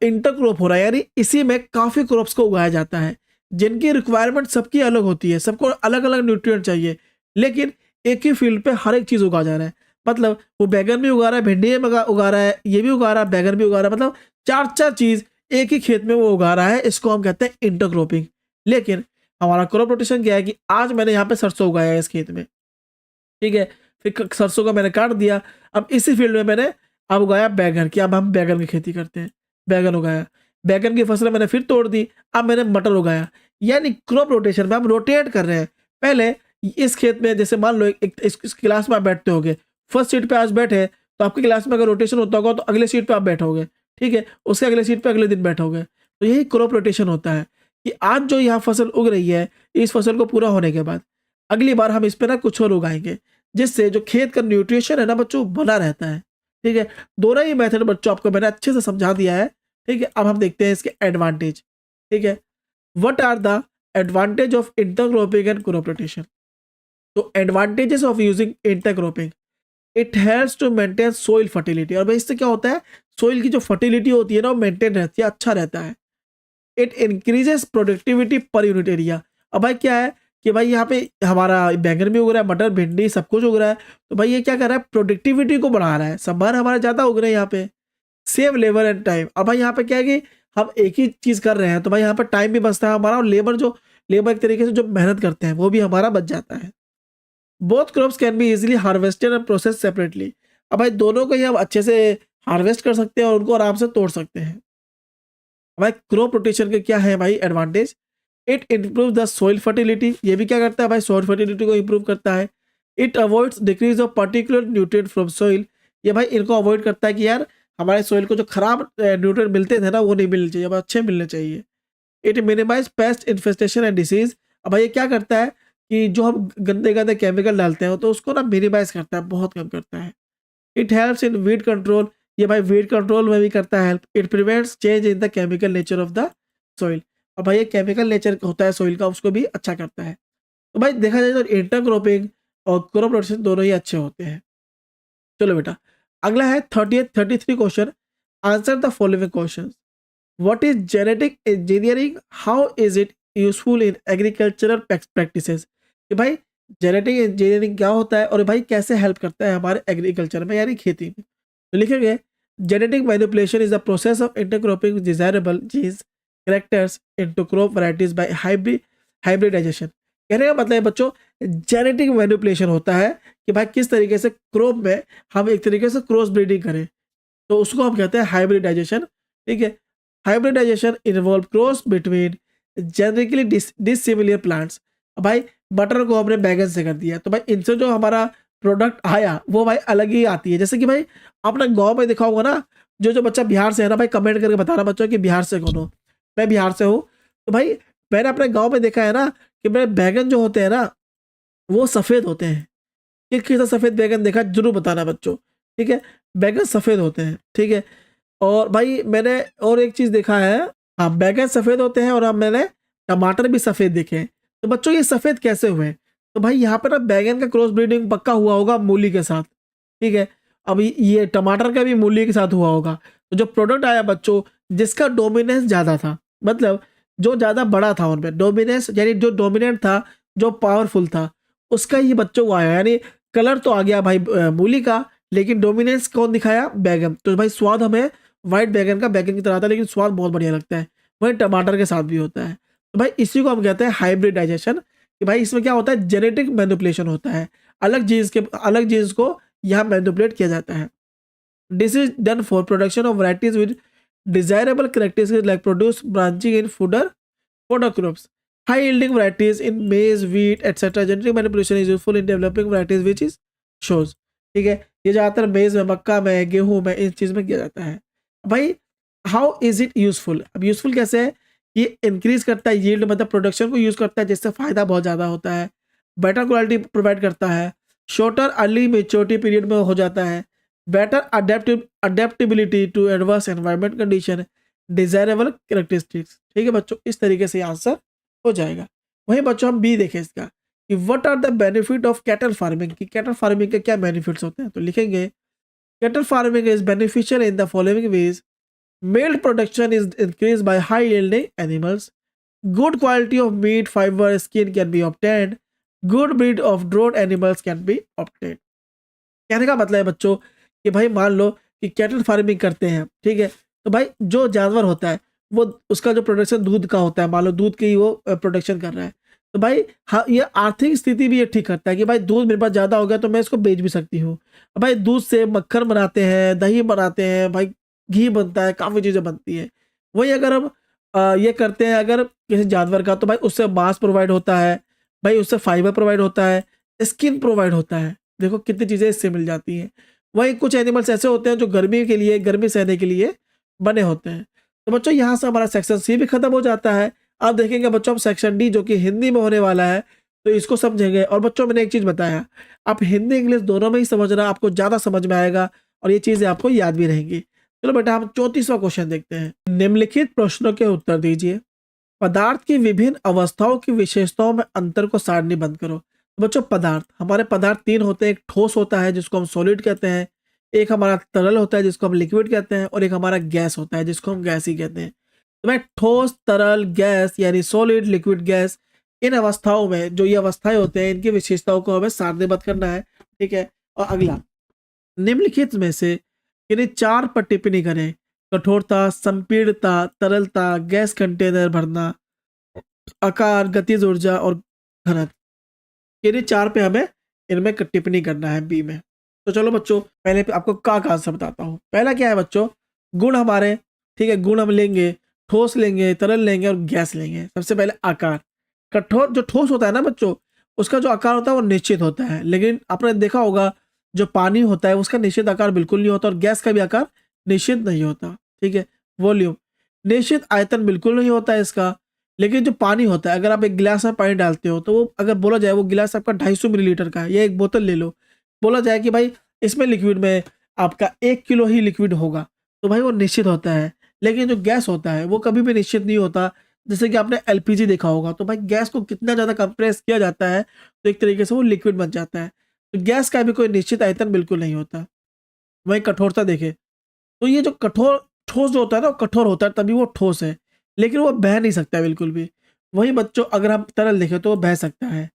S1: इंटरक्रॉप हो रहा है, यानी इसी में काफ़ी क्रॉप्स को उगाया जाता है जिनकी रिक्वायरमेंट सबकी अलग होती है, सबको अलग अलग न्यूट्रिएंट चाहिए, लेकिन एक ही फील्ड पे हर एक चीज़ उगा जा रहा है। मतलब वो बैगन भी उगा रहा है, भिंडी भी उगा रहा है, ये भी उगा रहा है, बैगन भी उगा रहा है, मतलब 4 चीज़ एक ही खेत में वो उगा रहा है। इसको हम कहते हैं इंटरक्रॉपिंग। लेकिन हमारा क्रॉप रोटेशन क्या है कि आज मैंने यहाँ पे सरसों उगाया है इस खेत में, ठीक है, फिर सरसों को मैंने काट दिया, अब इसी फील्ड में मैंने अब उगाया बैगन की, अब हम बैगन की खेती करते हैं, बैगन उगाया, बैगन की फसल मैंने फिर तोड़ दी, अब मैंने मटर उगाया। यानी क्रॉप रोटेशन में हम रोटेट कर रहे हैं। पहले इस खेत में जैसे मान लो इस क्लास में आप बैठते होगे, फर्स्ट सीट पे आज बैठे तो आपकी क्लास में अगर रोटेशन होता होगा तो अगले सीट पे आप बैठोगे, ठीक है, उसके अगले सीट पे अगले दिन बैठोगे। तो यही क्रॉप रोटेशन होता है कि आज जो यहाँ फसल उग रही है, इस फसल को पूरा होने के बाद अगली बार हम इस पर ना कुछ और उगाएंगे, जिससे जो खेत का न्यूट्रिशन है ना बच्चों बना रहता है, ठीक है। दोनों ही मेथड बच्चों आपको मैंने अच्छे से समझा दिया है, ठीक है। अब हम देखते हैं इसके एडवांटेज, ठीक है। What are the advantage of intercropping and crop rotation? तो advantages of using intercropping, it helps to maintain soil fertility. और भाई इससे क्या होता है, सोइल की जो फर्टिलिटी होती है ना वो मेंटेन रहती है, अच्छा रहता है। It increases productivity per unit area. अब भाई क्या है कि भाई यहाँ पे हमारा बैगन भी उग रहा है, मटर भिंडी सब कुछ उग रहा है, तो भाई ये क्या कर रहा है, प्रोडक्टिविटी को बढ़ा रहा है, सामान हमारे ज़्यादा उग रहे हैं यहाँ पे। Save labour and time. अब भाई यहाँ पे क्या है कि हम एक ही चीज़ कर रहे हैं, तो भाई यहाँ पर टाइम भी बचता है हमारा, और लेबर एक तरीके से जो मेहनत करते हैं वो भी हमारा बच जाता है। Both crops can be easily harvested and process separately. अब भाई दोनों को ही हम अच्छे से हार्वेस्ट कर सकते हैं और उनको आराम से तोड़ सकते हैं। भाई क्रॉप रोटेशन के क्या है भाई advantage, it improve the soil fertility. ये भी क्या करता है भाई, सॉइल फर्टिलिटी को इम्प्रूव करता है। It avoids decrease of particular nutrient from soil. ये भाई इनको अवॉइड करता है कि यार हमारे सॉइल को जो खराब न्यूट्रिएंट मिलते थे ना वो नहीं मिलने चाहिए, अब अच्छे मिलने चाहिए। It minimise paste infestation and disease. अब भाई ये क्या करता है कि जो हम गंदे गंदे केमिकल डालते हैं तो उसको ना मिनिमाइज करता है, बहुत कम करता है। It helps in weed control. ये भाई वीड कंट्रोल में भी करता है help. It prevents change in the chemical nature of the soil. अब भाई ये केमिकल नेचर होता है सॉइल का, उसको भी अच्छा करता है। तो भाई देखा जाए तो इंटरक्रॉपिंग और क्रॉप रोटेशन दोनों ही अच्छे होते हैं। चलो बेटा अगला है 33 question. Answer the following question. What is genetic engineering, how is it useful in agricultural practices? कि भाई जेनेटिक इंजीनियरिंग क्या होता है और भाई कैसे हेल्प करता है हमारे एग्रीकल्चर में यानी खेती में? तो लिखेंगे genetic manipulation is the process of intercropping desirable genes characters into crop varieties by hybridization. कहने का मतलब है बच्चों जेनेटिक मैनिपुलेशन होता है कि भाई किस तरीके से क्रॉप में हम एक तरीके से क्रॉस ब्रीडिंग करें, तो उसको हम कहते हैं हाइब्रिडाइजेशन, ठीक है। Hybridization involve cross between genetically dissimilar plants. भाई मटर को हमने बैगन से कर दिया, तो भाई इनसे जो हमारा प्रोडक्ट आया वो भाई अलग ही आती है। जैसे कि भाई आपने गांव में देखा होगा ना, जो बच्चा बिहार से है ना भाई कमेंट करके बताना बच्चों कि बिहार से कौन हो। मैं बिहार से हूँ, तो भाई मैंने अपने गांव में देखा है ना कि मेरे बैगन जो होते हैं ना वो सफ़ेद होते हैं। किस सफ़ेद बैगन देखा जरूर बताना बच्चों, ठीक है। बैगन सफ़ेद होते हैं, ठीक है। और भाई मैंने और एक चीज़ देखा है, हाँ बैगन सफ़ेद होते हैं और अब मैंने टमाटर भी सफ़ेद देखे हैं। तो बच्चों ये सफ़ेद कैसे हुए? तो भाई यहाँ पे ना बैगन का क्रॉस ब्रीडिंग पक्का हुआ होगा मूली के साथ, ठीक है। अभी ये टमाटर का भी मूली के साथ हुआ होगा। तो जो प्रोडक्ट आया बच्चों, जिसका डोमिनेंस ज़्यादा था, मतलब जो ज़्यादा बड़ा था उनमें, डोमिनेंस यानी जो डोमिनेंट था, जो पावरफुल था, उसका ये बच्चों को आया। यानी कलर तो आ गया भाई मूली का, लेकिन डोमिनेंस कौन दिखाया? बैगन। तो भाई स्वाद हमें व्हाइट बैगन का बैगन की तरह आता है, लेकिन स्वाद बहुत बढ़िया लगता है। वही टमाटर के साथ भी होता है। तो भाई इसी को हम कहते हैं हाइब्रिडाइजेशन, कि भाई इसमें क्या होता है? जेनेटिक मैनिपुलेशन होता है। अलग जीन्स को यहाँ मैनिपुलेट किया जाता है। This is done for production of varieties with desirable characteristics like produce branching in fodder crops, high yielding varieties in maize, wheat, etc. Genetic manipulation is useful in developing varieties which is shows, ठीक है। ये ज़्यादातर मेज में, मक्का में, गेहूं में, इन चीज़ में किया जाता है। भाई हाउ इज इट यूजफुल? अब यूजफुल कैसे है? ये इंक्रीज करता है यील्ड, मतलब प्रोडक्शन को यूज करता है, जिससे फायदा बहुत ज़्यादा होता है। बेटर क्वालिटी प्रोवाइड करता है। शॉर्टर अर्ली मेच्योरिटी पीरियड में हो जाता है। Better adaptability to adverse environment condition, desirable characteristics, ठीक है बच्चों। इस तरीके से आंसर हो जाएगा। वहीं बच्चों हम बी देखें इसका, कि what are the benefit of cattle farming, कि कैटल फार्मिंग के क्या बेनिफिट्स होते हैं। तो लिखेंगे cattle farming is beneficial in the following ways: milk production is increase by high yielding animals, good quality of meat, fibre, skin can be obtained, good breed of draught animals can be obtained. कहने का मतलब है बच्चों कि भाई मान लो कि कैटल फार्मिंग करते हैं, ठीक है। तो भाई जो जानवर होता है वो, उसका जो प्रोडक्शन दूध का होता है, मान लो दूध की ही वो प्रोडक्शन कर रहा है, तो भाई हाँ, ये आर्थिक स्थिति भी ये ठीक करता है कि भाई दूध मेरे पास ज़्यादा हो गया तो मैं इसको बेच भी सकती हूँ। भाई दूध से मक्खन बनाते हैं, दही बनाते हैं, भाई घी बनता है, काफ़ी चीज़ें बनती हैं। वही अगर हम ये करते हैं अगर किसी जानवर का, तो भाई उससे मांस प्रोवाइड होता है, भाई उससे फाइबर प्रोवाइड होता है, स्किन प्रोवाइड होता है। देखो कितनी चीज़ें इससे मिल जाती हैं। वहीं कुछ एनिमल्स ऐसे होते हैं जो गर्मी के लिए, गर्मी सहने के लिए बने होते हैं। तो बच्चों यहाँ से हमारा सेक्शन सी भी खत्म हो जाता है। अब देखेंगे बच्चों हम सेक्शन डी, जो कि हिंदी में होने वाला है, तो इसको समझेंगे। और बच्चों मैंने एक चीज़ बताया, आप हिंदी इंग्लिश दोनों में ही समझना, आपको ज़्यादा समझ में आएगा और ये चीज़ें आपको याद भी रहेंगी। चलो बेटा हम 34वां क्वेश्चन देखते हैं। निम्नलिखित प्रश्नों के उत्तर दीजिए। पदार्थ की विभिन्न अवस्थाओं की विशेषताओं में अंतर को सारणीबद्ध करो। बच्चों पदार्थ, हमारे पदार्थ तीन होते हैं। एक ठोस होता है जिसको हम सॉलिड कहते हैं, एक हमारा तरल होता है जिसको हम लिक्विड कहते हैं, और एक हमारा गैस होता है जिसको हम गैस ही कहते हैं। तो मैं ठोस, तरल, गैस यानी सॉलिड, लिक्विड, गैस, इन अवस्थाओं में जो ये अवस्थाएं होते हैं, इनकी विशेषताओं को हमें सारणीबद्ध करना है, ठीक है। और अगला, निम्नलिखित में से किन्हीं चार पर टिप्पणी करें: कठोरता, संपीड़ता, तरलता, गैस कंटेनर भरना, आकार, गतिज ऊर्जा और घनत्व। किन्हीं चार पे हमें इनमें टिप्पणी करना है बी में। तो चलो बच्चों पहले आपको का आंसर बताता हूँ। पहला क्या है बच्चों? गुण हमारे, ठीक है। गुण हम लेंगे, ठोस लेंगे, तरल लेंगे और गैस लेंगे। सबसे पहले आकार। कठोर, जो ठोस होता है ना बच्चों, उसका जो आकार होता है वो निश्चित होता है, लेकिन आपने देखा होगा जो पानी होता है उसका निश्चित आकार बिल्कुल नहीं होता, और गैस का भी आकार निश्चित नहीं होता, ठीक है। वॉल्यूम, निश्चित आयतन बिल्कुल नहीं होता है इसका। लेकिन जो पानी होता है, अगर आप एक गिलास में पानी डालते हो तो वो, अगर बोला जाए वो गिलास आपका 250 मिलीलीटर का है, या एक बोतल ले लो, बोला जाए कि भाई इसमें लिक्विड में आपका 1 किलो ही लिक्विड होगा, तो भाई वो निश्चित होता है। लेकिन जो गैस होता है वो कभी भी निश्चित नहीं होता। जैसे कि आपने एलपीजी देखा होगा, तो भाई गैस को कितना ज़्यादा कंप्रेस किया जाता है तो एक तरीके से वो लिक्विड बन जाता है। तो गैस का भी कोई निश्चित आयतन बिल्कुल नहीं होता। वहीं कठोरता देखे, तो ये जो कठोर, ठोस जो होता है ना, वो कठोर होता है तभी वो ठोस है, लेकिन वो बह नहीं सकता है बिल्कुल भी। वहीं बच्चों अगर हम तरल देखें तो वो बह सकता है,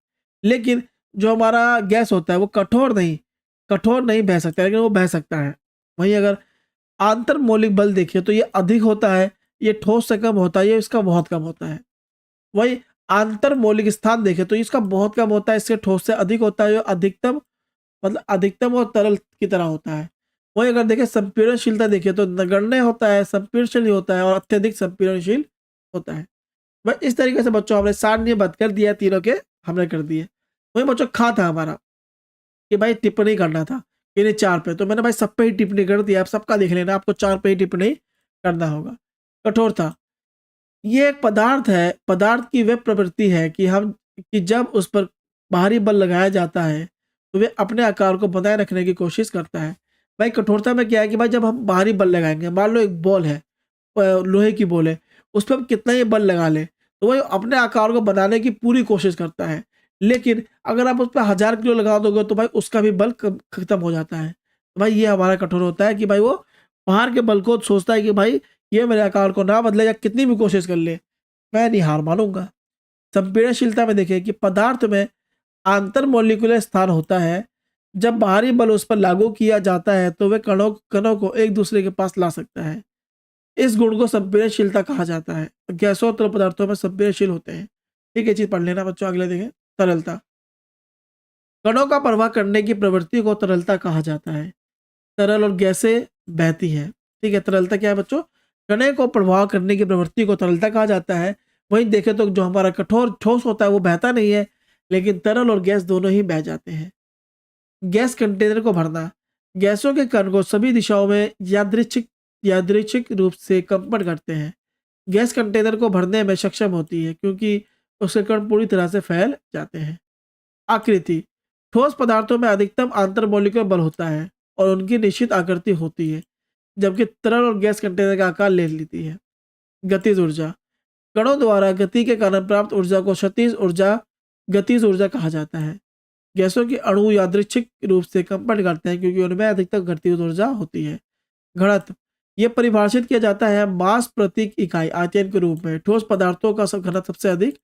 S1: लेकिन जो हमारा गैस होता है वो कठोर नहीं बह सकता, लेकिन वो बह सकता है। वहीं अगर आंतर मौलिक बल देखें तो ये अधिक होता है, ये ठोस से कम होता है, ये इसका बहुत कम होता है। वहीं आंतर मौलिक स्थान देखें तो इसका बहुत कम होता है, इससे ठोस से अधिक होता है, अधिकतम, मतलब अधिकतम और तरल की तरह होता है। वहीं अगर देखें संपीड़नशीलता देखिए तो नगण्य होता है, संपीड़नशील होता है और अत्यधिक संपीड़नशील होता है। बस इस तरीके से बच्चों हमने सारणीबद्ध कर दिया, तीनों के हमने कर दिए। वहीं बच्चों खा था हमारा कि भाई टिप्पणी करना था इन्हें चार पे, तो मैंने भाई सब पे ही टिप्पणी कर दिया। आप सबका देख लेना, आपको चार पे ही टिप्पणी करना होगा। कठोरता, ये एक पदार्थ है, पदार्थ की वह प्रवृत्ति है कि जब उस पर बाहरी बल लगाया जाता है तो वे अपने आकार को बनाए रखने की कोशिश करता है। भाई कठोरता में क्या है कि भाई जब हम बाहरी बल लगाएंगे, मान लो एक बॉल है, लोहे की बॉल है, उस पर हम कितना ही बल लगा ले तो वह अपने आकार को बनाने की पूरी कोशिश करता है, लेकिन अगर आप उस पे 1000 किलो लगा दोगे तो भाई उसका भी बल खत्म हो जाता है। तो भाई ये हमारा कठोर होता है कि भाई वो पहाड़ के बल को सोचता है कि भाई ये मेरे आकार को ना बदले या कितनी भी कोशिश कर ले, मैं नहीं हार मानूंगा। संपीड़नशीलता में देखिए कि पदार्थ में आंतर मॉलिक्यूलर स्थान होता है। जब बाहरी बल उस पर लागू किया जाता है तो वे कणों कणों को एक दूसरे के पास ला सकता है। इस गुण को संपीड़नशीलता कहा जाता है। गैसों और तरल पदार्थों में संपीड़नशील होते हैं। ठीक है, चीज पढ़ लेना बच्चों। अगले देखें, तरलता। कणों का प्रवाह करने की प्रवृत्ति को तरलता कहा जाता है। तरल और गैसें बहती हैं। ठीक है, तरलता क्या है बच्चों? कणे को प्रवाह करने की प्रवृत्ति को तरलता कहा जाता है। वहीं देखें तो जो हमारा कठोर ठोस होता है वो बहता नहीं है, लेकिन तरल और गैस दोनों ही बह जाते हैं। गैस कंटेनर को भरना। गैसों के कण को सभी दिशाओं में यादृच्छिक रूप से कंपन करते हैं। गैस कंटेनर को भरने में सक्षम होती है क्योंकि उसके कण पूरी तरह से फैल जाते हैं। आकृति। ठोस पदार्थों में अधिकतम आंतर मॉलिक्यूलर बल होता है और उनकी निश्चित आकृति होती है, जबकि तरल और गैस कंटेनर का आकार ले लेती है। गतिज ऊर्जा। कणों द्वारा गति के कारण प्राप्त ऊर्जा को गतिज ऊर्जा कहा जाता है। गैसों के अणु यादृच्छिक रूप से कंपन करते हैं क्योंकि उनमें अधिकतम गतिज ऊर्जा होती है। घनत्व। यह परिभाषित किया जाता है मास प्रति इकाई आयतन के रूप में। ठोस पदार्थों का घनत्व सबसे अधिक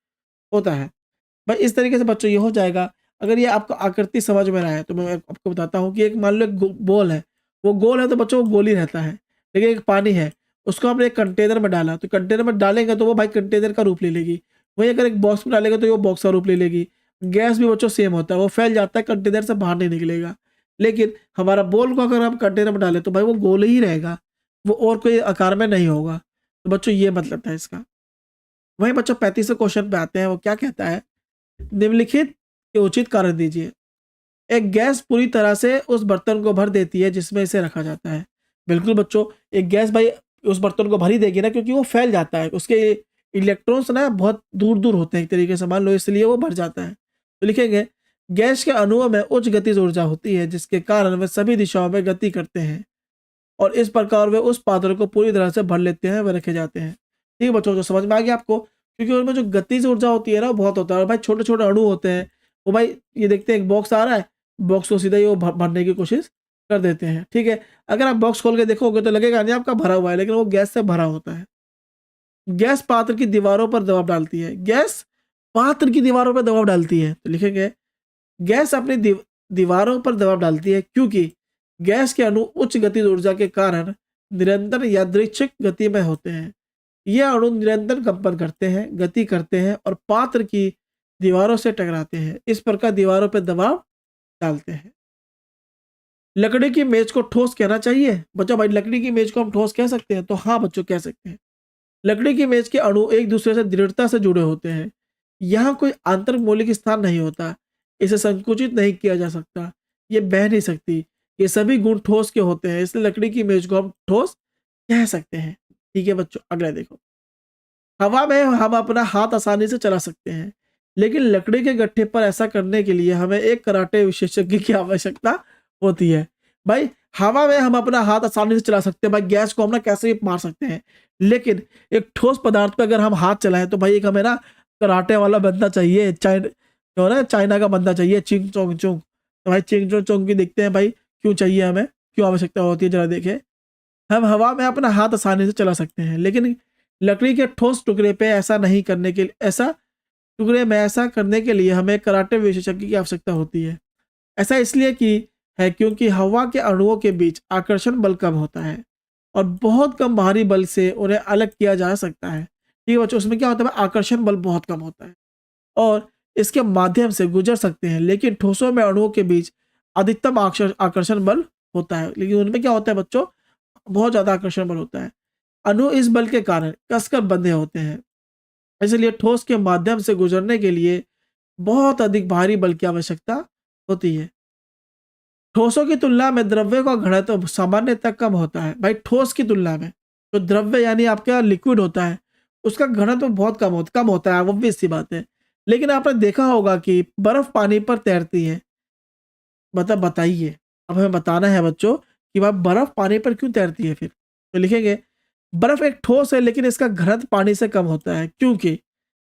S1: होता है। भाई इस तरीके से बच्चों ये हो जाएगा। अगर ये आपको आकृति समझ में रहा है तो मैं आपको बताता हूँ कि एक मान लो एक बॉल है, वो गोल है तो बच्चों वो गोल ही रहता है। लेकिन एक पानी है, उसको हमने एक कंटेनर में डाला, तो कंटेनर में डालेंगे तो वो भाई कंटेनर का रूप ले लेगी। वहीं अगर एक बॉक्स में डालेंगे तो वो बॉक्स का रूप ले लेगी। गैस भी बच्चों सेम होता है, वो फैल जाता है, कंटेनर से बाहर नहीं निकलेगा। लेकिन हमारा बॉल को अगर हम कंटेनर में डालें तो भाई वो गोल ही रहेगा, वो और कोई आकार में नहीं होगा। तो बच्चों ये मतलब था इसका। वहीं बच्चों 35वें क्वेश्चन पे आते हैं। वो क्या कहता है? निम्नलिखित के उचित कारण दीजिए। एक गैस पूरी तरह से उस बर्तन को भर देती है जिसमें इसे रखा जाता है। बिल्कुल बच्चों, एक गैस भाई उस बर्तन को भर ही देगी ना, क्योंकि वो फैल जाता है, उसके इलेक्ट्रॉन्स ना बहुत दूर दूर होते हैं एक तरीके से, मान लो, इसलिए वो भर जाता है। तो लिखेंगे गैस के अणुओं में उच्च गतिज ऊर्जा होती है जिसके कारण वे सभी दिशाओं में गति करते हैं और इस प्रकार वे उस पात्र को पूरी तरह से भर लेते हैं, वे रखे जाते हैं। ठीक है बच्चों, जो समझ में आ गया आपको? क्योंकि उनमें जो गतिज ऊर्जा होती है ना बहुत होता है। और भाई छोटे छोटे अणु होते हैं, वो भाई ये देखते हैं एक बॉक्स आ रहा है, बॉक्स को सीधा ही वो भरने की कोशिश कर देते हैं। ठीक है, अगर आप बॉक्स खोल के देखोगे तो लगेगा नहीं आपका भरा हुआ है, लेकिन वो गैस से भरा होता है। गैस पात्र की दीवारों पर दबाव डालती है। गैस पात्र की दीवारों पर दबाव डालती है, तो लिखेंगे गैस अपनी दीवारों पर दबाव डालती है क्योंकि गैस के अणु उच्च गतिज ऊर्जा के कारण निरंतर यादृच्छिक गति में होते हैं। ये अणु निरंतर कंपन करते हैं, गति करते हैं और पात्र की दीवारों से टकराते हैं। इस प्रकार दीवारों पर दबाव डालते हैं। लकड़ी की मेज को ठोस कहना चाहिए बच्चों? भाई लकड़ी की मेज को हम ठोस कह सकते हैं? तो हाँ बच्चों, कह सकते हैं। लकड़ी की मेज के अणु एक दूसरे से दृढ़ता से जुड़े होते हैं। यहाँ कोई आंतर मौलिक स्थान नहीं होता, इसे संकुचित नहीं किया जा सकता, ये बह नहीं सकती। ये सभी गुण ठोस के होते हैं, इसलिए लकड़ी की मेज को हम ठोस कह सकते हैं। ठीक है बच्चों, अगला देखो। हवा में हम अपना हाथ आसानी से चला सकते हैं, लेकिन लकड़ी के गट्ठे पर ऐसा करने के लिए हमें एक कराटे विशेषज्ञ की आवश्यकता होती है। भाई हवा में हम अपना हाथ आसानी से चला सकते हैं, भाई गैस को हम ना कैसे भी मार सकते हैं, लेकिन एक ठोस पदार्थ पर अगर हम हाथ चलाएं तो भाई एक हमें ना कराटे वाला बंदा चाहिए, चाइना का बंदा चाहिए, चिंग चोंग चोंग। तो भाई चिंग चोंग चोंग की देखते हैं भाई क्यों चाहिए हमें, क्यों आवश्यकता होती है, जरा देखें। हम हवा में अपना हाथ आसानी से चला सकते हैं, लेकिन लकड़ी के ठोस टुकड़े पे ऐसा करने के लिए हमें कराटे विशेषज्ञ की आवश्यकता होती है। ऐसा इसलिए कि है क्योंकि हवा के अणुओं के बीच आकर्षण बल कम होता है और बहुत कम बाहरी बल से उन्हें अलग किया जा सकता है। ठीक है बच्चों, उसमें क्या होता है? आकर्षण बल बहुत कम होता है और इसके माध्यम से गुजर सकते हैं। लेकिन ठोसों में अणुओं के बीच अधिकतम आकर्षण बल होता है, लेकिन उनमें क्या होता है बच्चों? बहुत ज्यादा आकर्षण बल होता है। अणु इस बल के कारण कसकर बंधे होते हैं, इसलिए ठोस के माध्यम से गुजरने के लिए बहुत अधिक भारी बल की आवश्यकता होती है। ठोसों की तुलना में द्रव्य का घनत्व सामान्यतः कम होता है। भाई ठोस की तुलना में जो द्रव्य यानी आपका लिक्विड होता है उसका घनत्व बहुत कम होता है, वो सी बात है। लेकिन आपने देखा होगा कि बर्फ पानी पर तैरती है। बताइए, अब हमें बताना है बच्चों कि वह बर्फ पानी पर क्यों तैरती है। फिर तो लिखेंगे बर्फ एक ठोस है, लेकिन इसका घनत्व पानी से कम होता है क्योंकि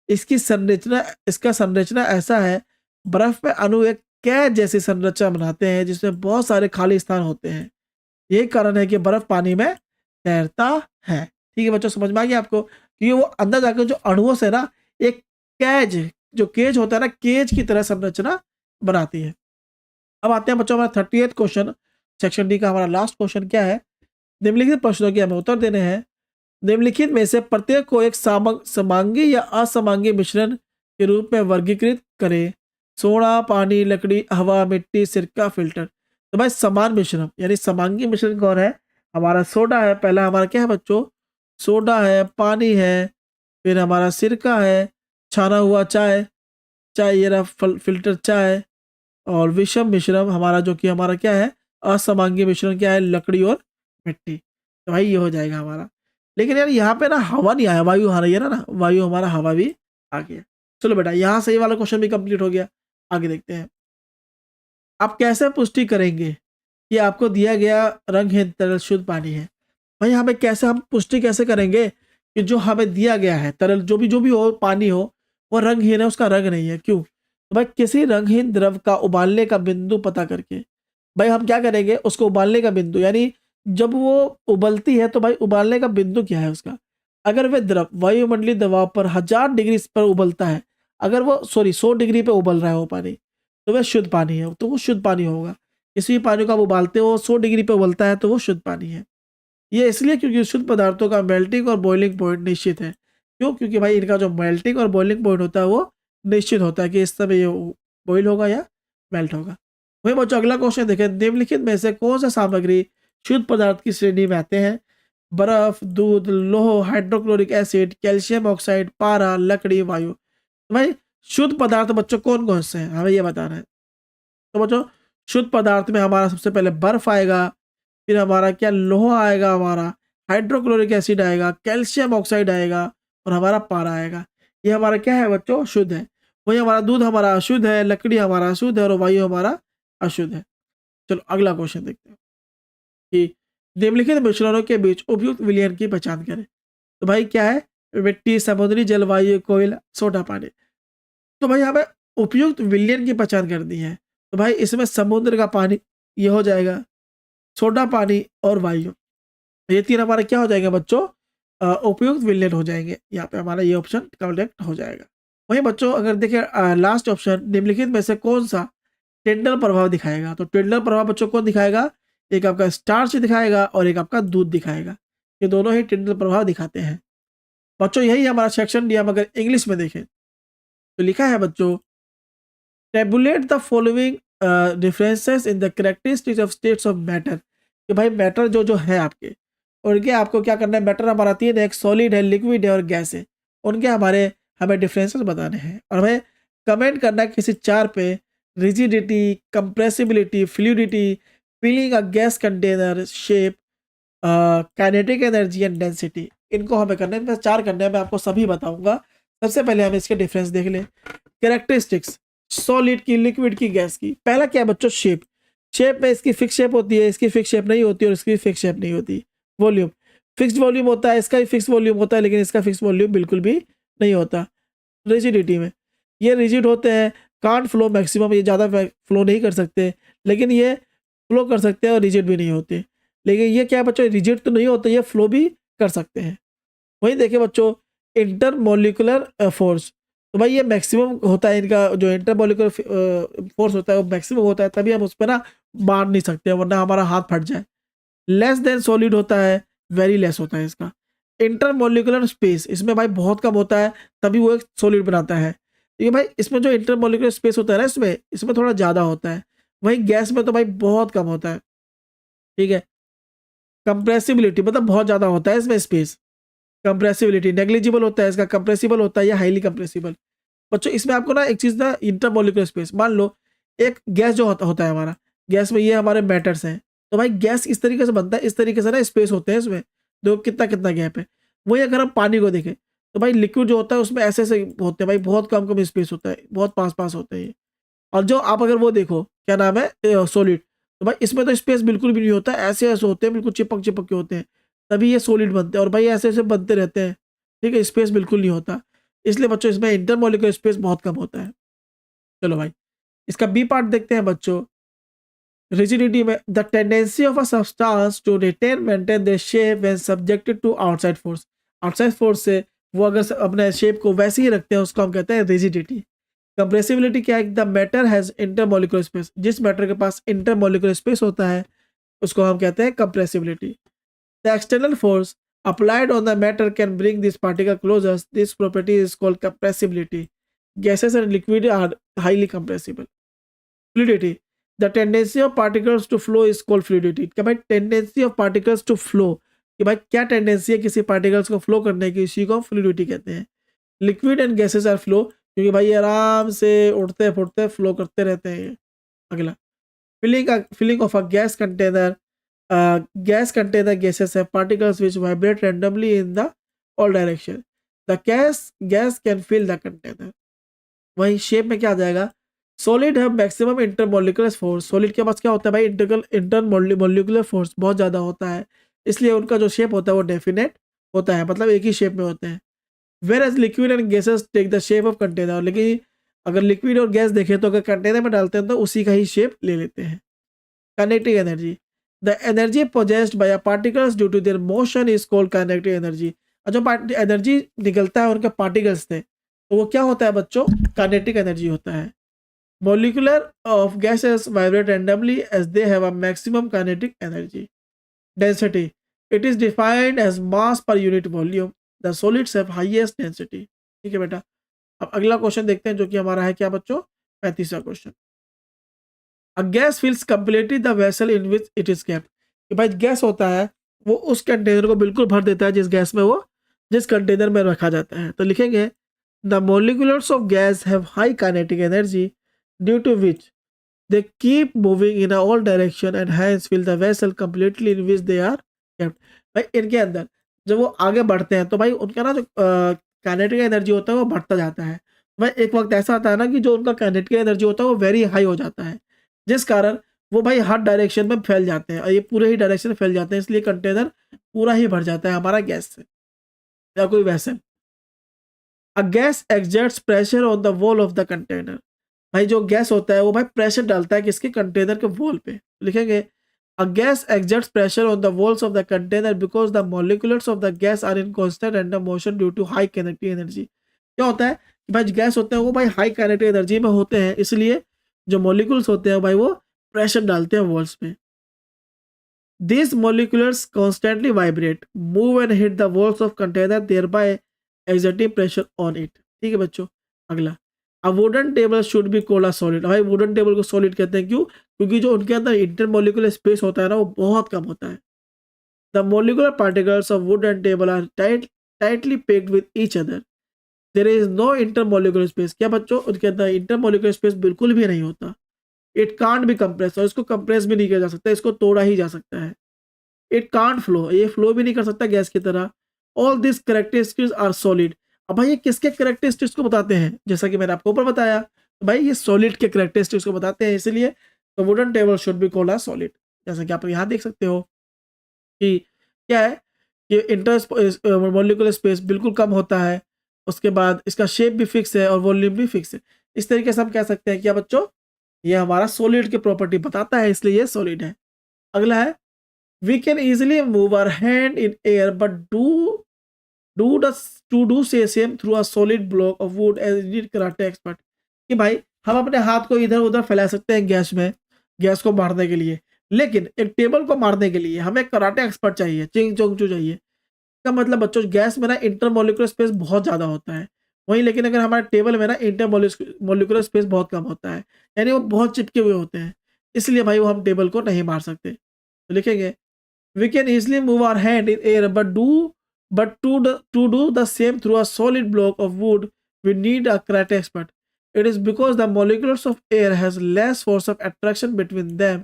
S1: इसका संरचना ऐसा है बर्फ में अणु एक कैद जैसी संरचना बनाते हैं जिसमें बहुत सारे खाली स्थान होते हैं। यही कारण है कि बर्फ पानी में तैरता है। ठीक है बच्चों, समझ में आ गया आपको? क्योंकि वो अंदर जाकर जो अणुओं से ना एक कैज, जो केज होता है ना, केज की तरह संरचना बनाती है। अब आते हैं बच्चों हमारा 38th क्वेश्चन, सेक्शन डी का हमारा लास्ट क्वेश्चन क्या है? निम्नलिखित प्रश्नों के हमें उत्तर देने हैं। निम्नलिखित में से प्रत्येक को एक समांगी या असमांगी मिश्रण के रूप में वर्गीकृत करें। सोना, पानी, लकड़ी, हवा, मिट्टी, सिरका, फिल्टर। तो भाई समान मिश्रण यानी समांगी मिश्रण कौन है? हमारा सोडा है। पहला हमारा क्या है बच्चों? सोडा है, पानी है, फिर हमारा सिरका है, छाना हुआ चाय, चाय ये रहा फिल्टर चाय, और विषम मिश्रण हमारा जो कि हमारा क्या है? असमांगी मिश्रण क्या है? लकड़ी और मिट्टी। तो भाई ये हो जाएगा हमारा। लेकिन यार यहाँ पे ना हवा नहीं आया, वायु आ रही है ना, वायु हमारा हवा भी आ गया। चलो बेटा, यहाँ से ये वाला क्वेश्चन भी कंप्लीट हो गया। आगे देखते हैं। आप कैसे पुष्टि करेंगे कि आपको दिया गया रंगहीन तरल शुद्ध पानी है? भाई यहाँ पे कैसे हम पुष्टि कैसे करेंगे कि जो हमें दिया गया है तरल जो भी हो, पानी हो, वो रंगहीन है, उसका रंग नहीं है? क्यों? तो भाई किसी रंगहीन द्रव का उबालने का बिंदु पता करके भाई हम क्या करेंगे? उसको उबालने का बिंदु यानी जब वो उबलती है तो भाई उबालने का बिंदु क्या है उसका? अगर वह द्रव वायुमंडलीय दबाव पर 1000 डिग्री पर उबलता है, अगर वो 100 डिग्री पे उबल रहा है वो पानी, तो वह शुद्ध पानी है, तो वो शुद्ध पानी होगा। किसी भी पानी को आप उबालते हो 100 डिग्री पे उबलता है तो वो शुद्ध पानी है। ये इसलिए क्योंकि शुद्ध पदार्थों का मेल्टिंग और बॉइलिंग पॉइंट निश्चित है। क्यों? क्योंकि भाई इनका जो मेल्टिंग और बॉइलिंग पॉइंट होता है वो निश्चित होता है कि इस समय ये बॉइल होगा या मेल्ट होगा। वही बच्चों अगला क्वेश्चन देखें। निम्नलिखित में से कौन सा सामग्री शुद्ध पदार्थ की श्रेणी में आते हैं? बर्फ, दूध, लौह, हाइड्रोक्लोरिक एसिड, कैल्शियम ऑक्साइड, पारा, लकड़ी, वायु। तो भाई शुद्ध पदार्थ बच्चों कौन कौन से हैं हमें ये बताना है। तो बच्चों शुद्ध पदार्थ में हमारा सबसे पहले बर्फ आएगा, फिर हमारा क्या लोहा आएगा, हमारा हाइड्रोक्लोरिक एसिड आएगा, कैल्शियम ऑक्साइड आएगा और हमारा पारा आएगा। ये हमारा क्या है बच्चों? शुद्ध है। वही हमारा दूध हमारा अशुद्ध है, लकड़ी हमारा अशुद्ध है और वायु हमारा अशुद्ध है। चलो अगला क्वेश्चन देखते हैं कि निम्नलिखित मिश्रणों के बीच उपयुक्त विलयन की पहचान करें। तो भाई क्या है? मिट्टी, समुद्री जलवायु, कोयला, सोडा, पानी। तो भाई हमें उपयुक्त विलयन की पहचान करनी है। तो भाई इसमें समुद्र का पानी ये हो जाएगा, सोडा पानी और वायु, ये तीन हमारा क्या हो जाएगा बच्चों? उपयुक्त विलयन हो जाएंगे। यहाँ पे हमारा ये ऑप्शन करेक्ट हो जाएगा। वहीं बच्चों अगर देखें लास्ट ऑप्शन, निम्नलिखित में से कौन सा टेंडल प्रभाव दिखाएगा? तो टेंडल प्रभाव बच्चों कौन दिखाएगा? एक आपका स्टार्च दिखाएगा और एक आपका दूध दिखाएगा। ये दोनों ही टेंडल प्रभाव दिखाते हैं। बच्चों यही हमारा सेक्शन डी। हम अगर इंग्लिश में देखें तो लिखा है बच्चों, tablet the following differences in the characteristics of states of matter. कि भाई मैटर जो जो है आपके, उनके आपको क्या करना है? मैटर हमारा तीन है, एक सॉलिड है, लिक्विड है और गैस है। उनके हमें डिफरेंसेस बताने हैं और हमें कमेंट करना है किसी चार पे। Rigidity, compressibility, fluidity, filling a gas container, shape, kinetic energy and density. इनको हमें करना है, इनमें चार करने हैं, मैं आपको सभी बताऊंगा। सबसे पहले हम इसके डिफरेंस देख लें। कैरेक्टरिस्टिक्स सॉलिड की, लिक्विड की, गैस की। पहला क्या है बच्चों? शेप। शेप में इसकी फिक्स शेप होती है, इसकी फिक्स शेप नहीं होती और इसकी फिक्स शेप नहीं होती। वॉल्यूम, फिक्स्ड वॉल्यूम होता है, इसका भी फिक्स वॉल्यूम होता है लेकिन इसका फिक्स वॉल्यूम बिल्कुल भी नहीं होता। रिजिडिटी में ये रिजिड होते हैं, कांट फ्लो मैक्सिमम, ये ज़्यादा फ्लो नहीं कर सकते लेकिन ये फ्लो कर सकते हैं और रिजिड भी नहीं होते। लेकिन ये क्या है बच्चों? रिजिड तो नहीं होते, ये फ्लो भी कर सकते हैं। वहीं देखिए बच्चों इंटरमोलिकुलर फोर्स, तो भाई ये मैक्सिमम होता है इनका, जो इंटरमोलिकुलर फोर्स होता है वो मैक्सिमम होता है, तभी हम उस पर ना मार नहीं सकते वरना हमारा हाथ फट जाए। लेस देन सॉलिड होता है, वेरी लेस होता है इसका। इंटरमोलिकुलर स्पेस इसमें भाई बहुत कम होता है, तभी वो एक सॉलिड बनाता है। ये भाई इसमें जो इंटरमोलिकुलर स्पेस होता है ना, इसमें थोड़ा ज़्यादा होता है। वहीं गैस में तो भाई बहुत कम होता है। ठीक है। कंप्रेसिबिलिटी मतलब बहुत ज़्यादा होता है इसमें स्पेस। कंप्रेसिबिलिटी नेग्लिजिबल होता है इसका, कंप्रेसिबल होता है या हाईली कंप्रेसिबल। बच्चों इसमें आपको ना एक चीज़ ना, इंटरमोलिकुलर स्पेस, मान लो एक गैस जो होता है हमारा, गैस में ये हमारे मैटर्स हैं, तो भाई गैस इस तरीके से बनता है, इस तरीके से ना स्पेस होते हैं इसमें, देखो कितना कितना गैप है। वही अगर हम पानी को देखें तो भाई लिक्विड जो होता है उसमें ऐसे ऐसे होते हैं भाई, बहुत कम कम स्पेस होता है, बहुत पास पास होते हैं ये। और जो आप अगर वो देखो क्या नाम है सॉलिड, तो भाई इसमें तो स्पेस बिल्कुल भी नहीं होता, ऐसे ऐसे होते हैं, बिल्कुल चिपक चिपक के होते हैं, तभी ये सॉलिड बनते हैं और भाई ऐसे ऐसे बनते रहते हैं। ठीक है, स्पेस बिल्कुल नहीं होता, इसलिए बच्चों इसमें इंटरमोलिकुलर स्पेस बहुत कम होता है। चलो भाई इसका बी पार्ट देखते हैं बच्चों। रिजिडिटी में the tendency of a substance to retain maintain the shape when subjected to outside force. Outside force से वो अगर अपने शेप को वैसे ही रखते हैं उसको हम कहते हैं रिजिडिटी। कंप्रेसिबिलिटी क्या है? The matter has intermolecular space. जिस मैटर के पास इंटरमोलिकुलर स्पेस होता है उसको हम कहते हैं compressibility. The external force applied on the matter can bring this particle closer. This property is called compressibility. Gases and liquid are highly compressible. Fluidity. The tendency of particles to flow is called fluidity. क्या भाई tendency of particles to flow, कि भाई क्या टेंडेंसी है किसी पार्टिकल्स को फ्लो करने की, इसी को फ्लूइडिटी कहते हैं। Liquid and gases are flow, क्योंकि भाई आराम से उड़ते फुड़ते फ्लो करते रहते हैं। अगला filling of a gas container. Gas container gases have particles which vibrate randomly in the all direction. The gas can fill the container. वही शेप में क्या आ जाएगा? सॉलिड है मैक्सिमम इंटरमोलिकुलर फोर्स। सॉलिड के पास क्या होता है भाई? इंटरमोलिकुलर फोर्स बहुत ज़्यादा होता है, इसलिए उनका जो शेप होता है वो डेफिनेट होता है, मतलब एक ही शेप में होते हैं। Whereas liquid and gases take the shape of container. लेकिन अगर लिक्विड और गैस देखें तो अगर कंटेनर में डालते हैं तो उसी का ही शेप ले लेते हैं। Kinetic energy. The energy possessed by a particles due to their motion is called kinetic energy. जो एनर्जी निकलता है उनके पार्टिकल्स से तो वो क्या होता है बच्चों? काइनेटिक एनर्जी होता है। Molecular of gases vibrate randomly as they have a maximum kinetic energy. Density it is defined as mass per unit volume. The solids have highest density. ठीक है बेटा, अब अगला क्वेश्चन देखते हैं जो कि हमारा है क्या बच्चों? 35वां question. A gas fills completely the vessel in which it is kept. कि भाई गैस होता है वो उस कंटेनर को बिल्कुल भर देता है जिस कंटेनर में रखा जाता है। तो लिखेंगे the molecules of gas have high kinetic energy due to which they keep moving in all direction and hence fill the vessel completely in which they are kept. भाई इनके अंदर जब वो आगे बढ़ते हैं तो भाई उनका ना जो काइनेटिक एनर्जी होता है वो बढ़ता जाता है। भाई एक वक्त ऐसा आता है ना कि जो उनका काइनेटिक एनर्जी होता है वो वेरी हाई हो जाता है, जिस कारण वो भाई हर डायरेक्शन में फैल जाते हैं और ये पूरे ही डायरेक्शन में फैल जाते हैं, इसलिए कंटेनर पूरा ही भर जाता है हमारा गैस से या कोई वैसे। अ gas exerts pressure on the wall of the container. भाई जो गैस होता है वो भाई प्रेशर डालता है किसके? कंटेनर के वॉल पे। लिखेंगे a gas exerts pressure on the walls of the container because the molecules of the gas are in constant random motion due to high kinetic energy. क्या होता है कि भाई गैस होते हैं वो भाई हाई काइनेटिक एनर्जी में होते हैं, इसलिए जो मॉलिक्यूल्स होते हैं भाई वो प्रेशर डालते हैं वॉल्स पे। These molecules constantly vibrate, move and hit the walls of container, thereby exerting pressure on it. ठीक है बच्चों, अगला A wooden table should be called a solid. भाई wooden table को solid कहते हैं, क्यों? क्योंकि जो उनके अंदर intermolecular space होता है ना वो बहुत कम होता है। The molecular particles of wooden table are tightly packed with each other. There is no intermolecular space. क्या बच्चों? उनके अंदर intermolecular space बिल्कुल भी नहीं होता। इट कांट बी कंप्रेस, और इसको कंप्रेस भी नहीं किया जा सकता, इसको तोड़ा ही जा सकता है। इट कांट फ्लो, ये फ्लो भी नहीं कर सकता गैस की तरह। All this characteristics are solid. अब भाई ये किसके कैरेक्टरिस्टिक्स को बताते हैं? जैसा कि मैंने आपको ऊपर बताया, तो भाई ये सॉलिड के कैरेक्टरिस्टिक्स को बताते हैं, इसलिए तो wooden table should be called a solid. जैसा कि आप यहाँ देख सकते हो कि क्या है कि इंटर मॉलिक्यूलर स्पेस बिल्कुल कम होता है, उसके बाद इसका शेप भी फिक्स है और वॉल्यूम भी फिक्स है। इस तरीके से हम कह सकते हैं क्या बच्चों? ये हमारा सॉलिड की प्रॉपर्टी बताता है, इसलिए ये सॉलिड है। अगला है we can easily move our hand in air but do the same through a solid block of wood as need karate expert. कि भाई हम अपने हाथ को इधर उधर फैला सकते हैं गैस को मारने के लिए, लेकिन एक टेबल को मारने के लिए हमें कराटे एक्सपर्ट चाहिए, चिंग चोंग चू चाहिए। का मतलब बच्चों गैस में ना इंटरमोलिकुलर स्पेस बहुत ज़्यादा होता है, वहीं लेकिन अगर हमारे टेबल में ना इंटरमोलिकुलर स्पेस बहुत कम होता है, यानी वो बहुत चिपके हुए होते हैं, इसलिए भाई वो हम टेबल को नहीं मार सकते। तो लिखेंगे we can easily move our hand in air but to do the same through a solid block of wood we need a karate expert. It is because the molecules of air has less force of attraction between them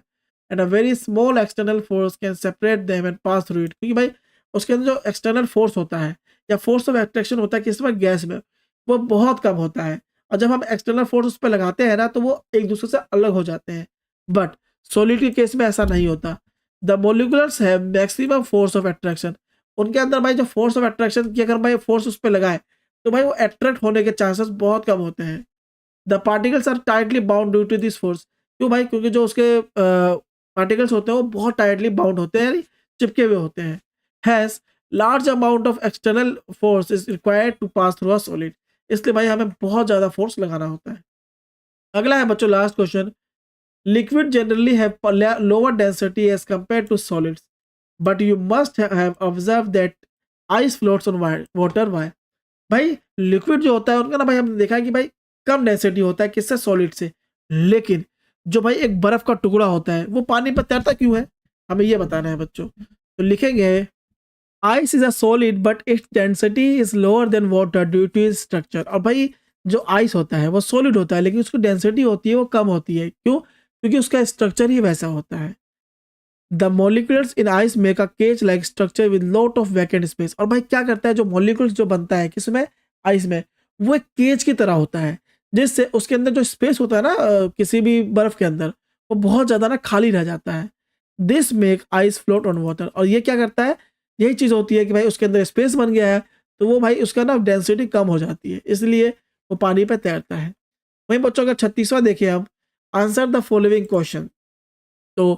S1: and a very small external force can separate them and pass through it. क्योंकि भाई उसके अंदर जो एक्सटर्नल फोर्स होता है या फोर्स ऑफ अट्रैक्शन होता है किसमें? गैस में, वो बहुत कम होता है, और जब हम एक्सटर्नल फोर्स उस पर लगाते हैं ना तो वो एक दूसरे से अलग हो जाते हैं। बट सॉलिड के केस में ऐसा नहीं होता। The molecules have maximum force of attraction. उनके अंदर भाई जो फोर्स ऑफ अट्रैक्शन की अगर भाई फोर्स उस पर लगाए तो भाई वो अट्रैक्ट होने के चांसेस बहुत कम होते हैं। The particles are tightly bound due to this force. क्यों भाई? क्योंकि जो उसके पार्टिकल्स होते हैं वो बहुत टाइटली बाउंड होते हैं, यानी चिपके हुए होते हैं। Has large amount of external force is required to pass through a solid. इसलिए भाई हमें बहुत ज़्यादा फोर्स लगाना होता है। अगला है बच्चों last question. Liquid generally have lower density as compare to solids, but you must have observe that ice floats on water. Why? भाई लिक्विड जो होता है उनका ना भाई हमने देखा है कि भाई कम डेंसिटी होता है किससे? सॉलिड से। लेकिन जो भाई एक बर्फ का टुकड़ा होता है वो पानी पर तैरता क्यों है? हमें ये बताना है बच्चों। तो लिखेंगे ice is a solid but its density is lower than water due to its structure. और भाई जो आइस होता है वो सॉलिड होता है लेकिन उसकी डेंसिटी होती है वो कम होती है। क्यों? क्योंकि उसका स्ट्रक्चर ही वैसा होता है। The molecules in ice make a cage like structure with lot of vacant space. और भाई क्या करता है जो मॉलिक्यूल्स जो बनता है किसमें? आइस में। वो एक केज की तरह होता है जिससे उसके अंदर जो स्पेस होता है ना किसी भी बर्फ के अंदर वो बहुत ज़्यादा ना खाली रह जाता है। This make ice float on water. और ये क्या करता है? यही चीज़ होती है कि भाई उसके अंदर स्पेस बन गया है तो वो भाई उसका ना डेंसिटी कम हो जाती है, इसलिए वो पानी पे तैरता है। वहीं बच्चों का 36वां देखिए हम। Answer the following question. तो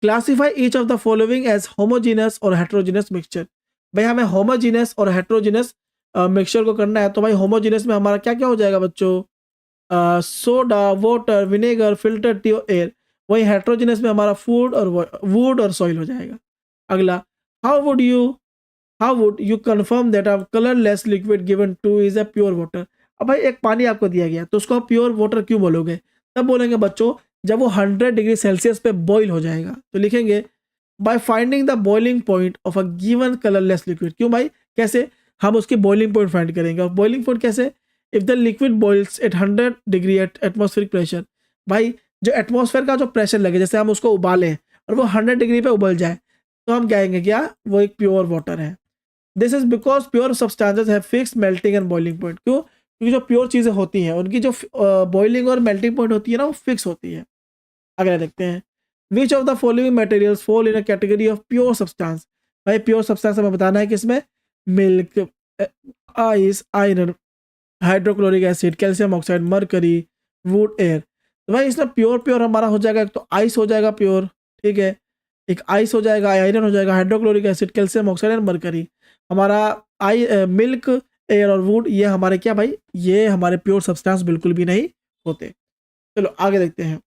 S1: classify each of the following as homogeneous और हेट्रोजीनस मिक्सचर। भाई हमें होमोजीनस और हेट्रोजीनस मिक्सचर को करना है। तो भाई होमोजीनस में हमारा क्या क्या हो जाएगा बच्चों? Soda, water, vinegar, filter T, air. वही हेट्रोजीनस में हमारा फूड और वुड और सॉइल हो जाएगा। अगला, how would you how would you confirm that a colourless liquid given two is a pure water. अब भाई एक पानी आपको दिया गया तो उसको आप प्योर वाटर क्यों बोलोगे? तब बोलेंगे बच्चों जब वो 100 डिग्री सेल्सियस पे बॉईल हो जाएगा। तो लिखेंगे by finding the boiling point of a given colourless liquid. क्यों भाई? कैसे हम उसकी बॉइलिंग पॉइंट फाइंड करेंगे? और बॉइलिंग पॉइंट कैसे? If the liquid boils at 100 degree at atmospheric pressure. भाई जो एटमॉस्फेयर का जो प्रेशर लगे, जैसे हम उसको उबालें और वो 100 डिग्री पे उबल जाए तो हम कहेंगे क्या? वो एक प्योर वाटर है। This is because pure substances have fixed melting and boiling point. क्यों? क्योंकि जो प्योर चीज़ें होती हैं उनकी जो बॉइलिंग और मेल्टिंग पॉइंट होती है ना वो फिक्स होती है। अगला देखते हैं। Which of the following materials fall in a category of pure substance. भाई प्योर सब्सटेंस हमें बताना है किसमें? Milk, ice, iron, hydrochloric acid, calcium oxide, mercury, would, air. तो भाई इसमें प्योर प्योर हमारा हो जाएगा। एक तो आइस हो जाएगा प्योर, ठीक है, एक आइस हो जाएगा, आयरन हो जाएगा, hydrochloric acid, calcium oxide and mercury. हमारा मिल्क, एयर और वुड ये हमारे क्या भाई? ये हमारे प्योर सब्सटेंस बिल्कुल भी नहीं होते। चलो आगे देखते हैं।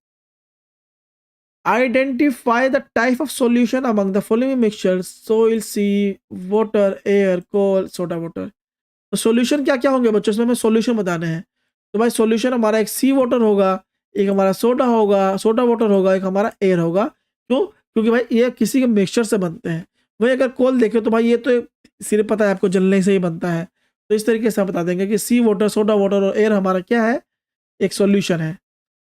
S1: Identify the type of solution among the following mixture soil, sea, water, air, coal, soda water. तो सॉल्यूशन क्या क्या होंगे बच्चों? इसमें हमें सॉल्यूशन बताने हैं। तो भाई सॉल्यूशन हमारा एक सी वाटर होगा, एक हमारा सोडा होगा, सोडा वाटर होगा, एक हमारा एयर होगा। क्यों? क्योंकि भाई ये किसी के मिक्सचर से बनते हैं। वही अगर कोल देखें तो भाई ये तो सिर्फ पता है आपको जलने से ही बनता है। तो इस तरीके से हम बता देंगे कि सी वाटर, सोडा वाटर और एयर हमारा क्या है? एक सॉल्यूशन है।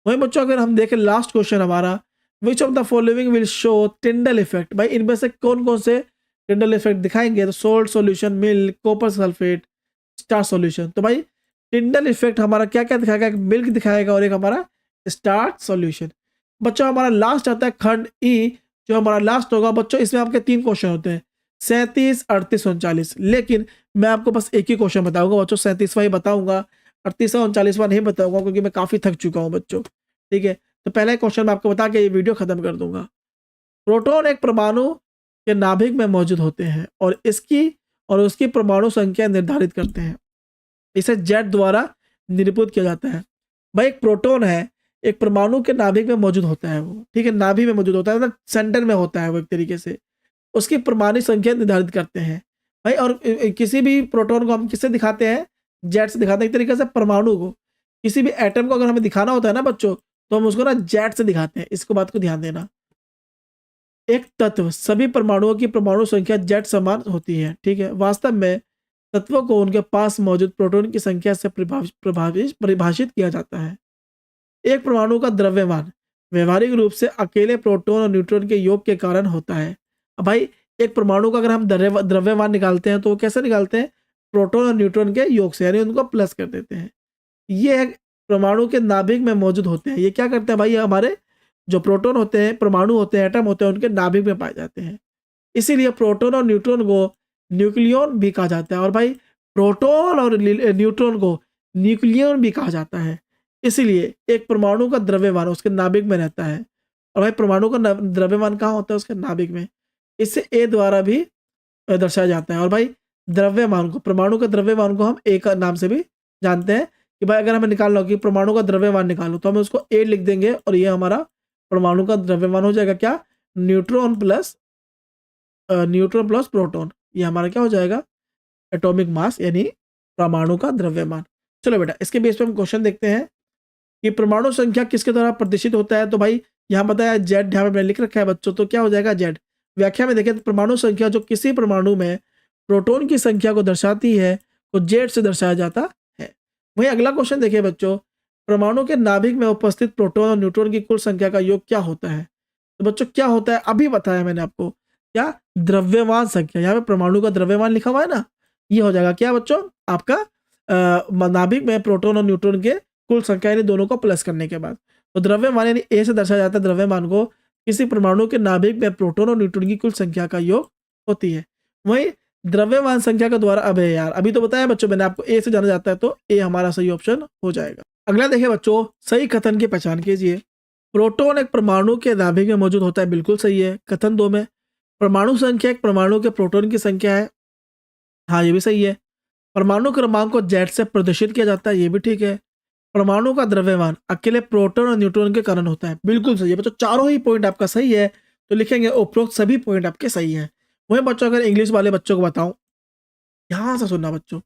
S1: वही बच्चों अगर हम देखें लास्ट क्वेश्चन हमारा, which of the following will show Tyndall effect. भाई इनमें से कौन कौन से टिंडल इफेक्ट दिखाएंगे? तो salt solution, milk, copper sulphate, star solution. तो भाई टिंडल इफेक्ट हमारा क्या क्या दिखाएगा? एक मिल्क दिखाएगा और एक हमारा स्टार सॉल्यूशन। बच्चों हमारा लास्ट आता है खंड ई, जो हमारा लास्ट होगा बच्चों। इसमें आपके 3 क्वेश्चन होते हैं, 37, 38, 39। लेकिन मैं आपको बस एक ही क्वेश्चन बताऊंगा बच्चों, 37वां ही बताऊंगा, 38वां 39वां नहीं बताऊंगा क्योंकि मैं काफ़ी थक चुका हूँ बच्चों, ठीक है। तो पहला क्वेश्चन मैं आपको बता के ये वीडियो खत्म कर दूंगा। प्रोटॉन एक परमाणु के नाभिक में मौजूद होते हैं और उसकी परमाणु संख्या निर्धारित करते हैं। इसे जेट द्वारा निरूपित किया जाता है। भाई एक प्रोटॉन है, एक परमाणु के नाभिक में मौजूद होता है वो, ठीक है, नाभि में मौजूद होता है, मतलब सेंटर में होता है वो एक तरीके से। उसकी परमाणु संख्या निर्धारित करते हैं भाई। और किसी भी प्रोटॉन को हम किससे दिखाते हैं? जेट से दिखाते हैं। एक तरीके से परमाणु को, किसी भी एटम को अगर हमें दिखाना होता है ना बच्चों, तो हम उसको ना जेट से दिखाते हैं। इसको बात को ध्यान देना। एक तत्व सभी परमाणुओं की परमाणु संख्या जेट समान होती है, ठीक है। वास्तव में तत्वों को उनके पास मौजूद प्रोटॉन की संख्या से परिभाषित किया जाता है। एक परमाणु का द्रव्यमान व्यवहारिक रूप से अकेले प्रोटॉन और न्यूट्रॉन के योग के कारण होता है। अब भाई एक परमाणु का अगर हम द्रव्यमान निकालते हैं तो वो कैसे निकालते हैं? प्रोटॉन और न्यूट्रॉन के योग से, यानी उनको प्लस कर देते हैं। ये परमाणु के नाभिक में मौजूद होते हैं। ये क्या करते हैं भाई? ये हमारे जो प्रोटॉन होते हैं, परमाणु होते हैं, एटम होते हैं, उनके नाभिक में पाए जाते हैं। इसीलिए प्रोटॉन और न्यूट्रॉन को न्यूक्लियॉन भी कहा जाता है। और भाई प्रोटॉन और न्यूट्रॉन को न्यूक्लियॉन भी कहा जाता है। इसीलिए एक परमाणु का द्रव्यमान उसके नाभिक में रहता है, और भाई परमाणु का द्रव्यमान कहाँ होता है? उसके नाभिक में। इसे ए द्वारा भी दर्शाया जाता है। और भाई द्रव्यमान को, परमाणु का द्रव्यमान को हम ए का नाम से भी जानते हैं कि भाई अगर हमें निकालना हो कि परमाणु का द्रव्यमान निकालो तो हम उसको ए लिख देंगे और ये हमारा परमाणु का द्रव्यमान हो जाएगा क्या? Neutron plus proton. ये हमारा क्या हो जाएगा? एटॉमिक मास यानी परमाणु का द्रव्यमान। चलो बेटा इसके बेस पे हम क्वेश्चन देखते हैं कि परमाणु संख्या किसके द्वारा प्रदर्शित होता है? तो भाई यहाँ बताया जेड, यहाँ पे मैंने लिख रखा है बच्चों, तो क्या हो जाएगा? जेड। व्याख्या में देखें तो परमाणु संख्या जो किसी परमाणु में प्रोटॉन की संख्या को दर्शाती है तो जेड से दर्शाया जाता है। वहीं अगला क्वेश्चन देखिए बच्चों, परमाणु के नाभिक में उपस्थित प्रोटॉन और न्यूट्रॉन की कुल संख्या का योग क्या होता है? तो बच्चों क्या होता है? अभी बताया मैंने आपको, क्या? द्रव्यमान संख्या। यहाँ पे परमाणु का द्रव्यमान लिखा हुआ है ना, ये हो जाएगा क्या बच्चों? आपका नाभिक में प्रोटॉन और न्यूट्रॉन के कुल संख्या यानी दोनों को प्लस करने के बाद। तो द्रव्यमान यानी ए से दर्शाया जाता है द्रव्यमान को, किसी परमाणु के नाभिक में प्रोटॉन और न्यूट्रॉन की कुल संख्या का योग होती है। वहीं द्रव्यमान संख्या के द्वारा, अबे यार अभी तो बताया बच्चों मैंने आपको, ए से जाना जाता है तो ए हमारा सही ऑप्शन हो जाएगा। अगला देखिए बच्चों, सही कथन की पहचान कीजिए। प्रोटॉन एक परमाणु के नाभिक में मौजूद होता है, बिल्कुल सही है। कथन 2 में परमाणु संख्या एक परमाणु के प्रोटॉन की संख्या है, हाँ ये भी सही है। परमाणु क्रमांक को जेड से प्रदर्शित किया जाता है, ये भी ठीक है। परमाणु का द्रव्यमान अकेले प्रोटॉन और न्यूट्रॉन के कारण होता है, बिल्कुल सही है बच्चों। चारों ही पॉइंट आपका सही है, तो लिखेंगे उपरोक्त सभी पॉइंट आपके सही हैं। वहीं बच्चों अगर इंग्लिश वाले बच्चों को बताऊं, ध्यान से सुनना बच्चों,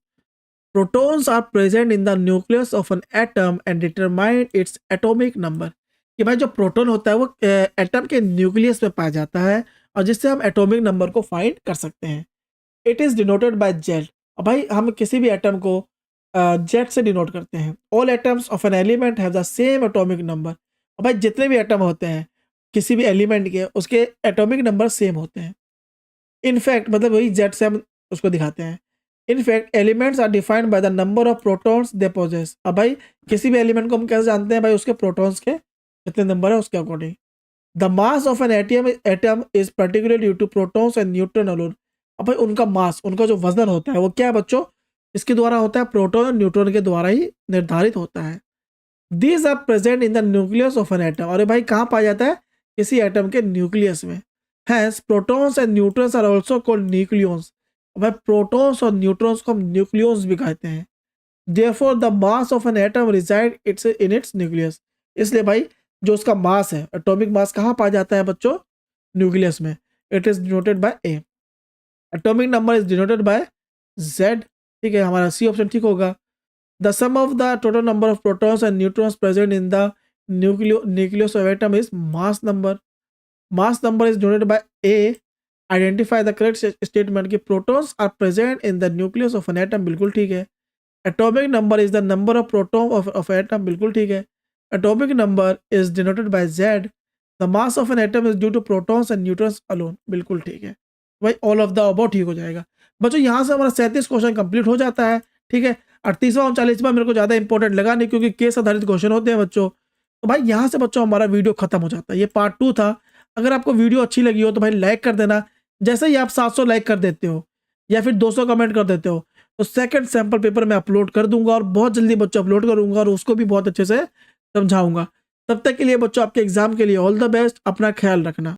S1: protons are present in the nucleus of an atom and determine its atomic number. कि भाई जो प्रोटॉन होता है वो एटम के न्यूक्लियस में पाया जाता है और जिससे हम एटॉमिक नंबर को फाइंड कर सकते हैं। It is denoted by Z. और भाई हम किसी भी एटम को जेड से डिनोट करते हैं। All atoms of an element have the same atomic number. और भाई जितने भी एटम होते हैं किसी भी एलिमेंट के, उसके एटॉमिक नंबर सेम होते हैं। इनफैक्ट मतलब वही जेड से हम उसको दिखाते हैं। In fact elements are defined by the number of protons they possess. अब भाई किसी भी एलिमेंट को हम कैसे जानते हैं? भाई उसके प्रोटॉन्स के कितने नंबर है उसके according. The mass of an atom is particular due to protons and neutron alone. अब भाई उनका मास, उनका जो वजन होता है वो क्या है बच्चों? इसके द्वारा होता है, प्रोटॉन और न्यूट्रॉन के द्वारा ही निर्धारित होता है। These are present in the nucleus of an atom. अरे भाई कहाँ पाया जाता है? किसी एटम के न्यूक्लियस में। Hence protons and neutrons are also called nucleons. भाई प्रोटॉन्स और न्यूट्रॉन्स को हम न्यूक्लियॉन्स भी कहते हैं। Therefore the mass of an atom reside its in its nucleus. इसलिए भाई जो उसका मास है, एटॉमिक मास कहाँ पाया जाता है बच्चों? न्यूक्लियस में। It is denoted by A. Atomic number is denoted by Z. ठीक है, हमारा सी ऑप्शन ठीक होगा। The sum of the total number of protons and neutrons present in the nucleus of atom is mass number. Mass number is denoted by A. Identify the correct statement कि protons are present in the nucleus of an atom, बिल्कुल ठीक है। Atomic number is the number of proton of atom, बिल्कुल ठीक है। Atomic number is denoted by Z. The mass of an atom is due to protons and neutrons alone, बिल्कुल ठीक है भाई। ऑल ऑफ द अबव ठीक हो जाएगा बच्चों। यहाँ से हमारा 37 क्वेश्चन कंप्लीट हो जाता है। ठीक है, 38वां और 40वां मेरे को ज़्यादा इंपॉर्टेंट लगा नहीं क्योंकि केस आधारित क्वेश्चन होते हैं बच्चों। तो भाई यहाँ से बच्चों हमारा वीडियो खत्म हो जाता है। ये पार्ट 2 था। अगर आपको वीडियो अच्छी लगी हो तो भाई लाइक कर देना। जैसे ही आप 700 लाइक कर देते हो या फिर 200 कमेंट कर देते हो तो सेकंड सैंपल पेपर मैं अपलोड कर दूंगा और बहुत जल्दी बच्चों अपलोड करूंगा और उसको भी बहुत अच्छे से समझाऊंगा। तब तक के लिए बच्चों आपके एग्जाम के लिए ऑल द बेस्ट। अपना ख्याल रखना।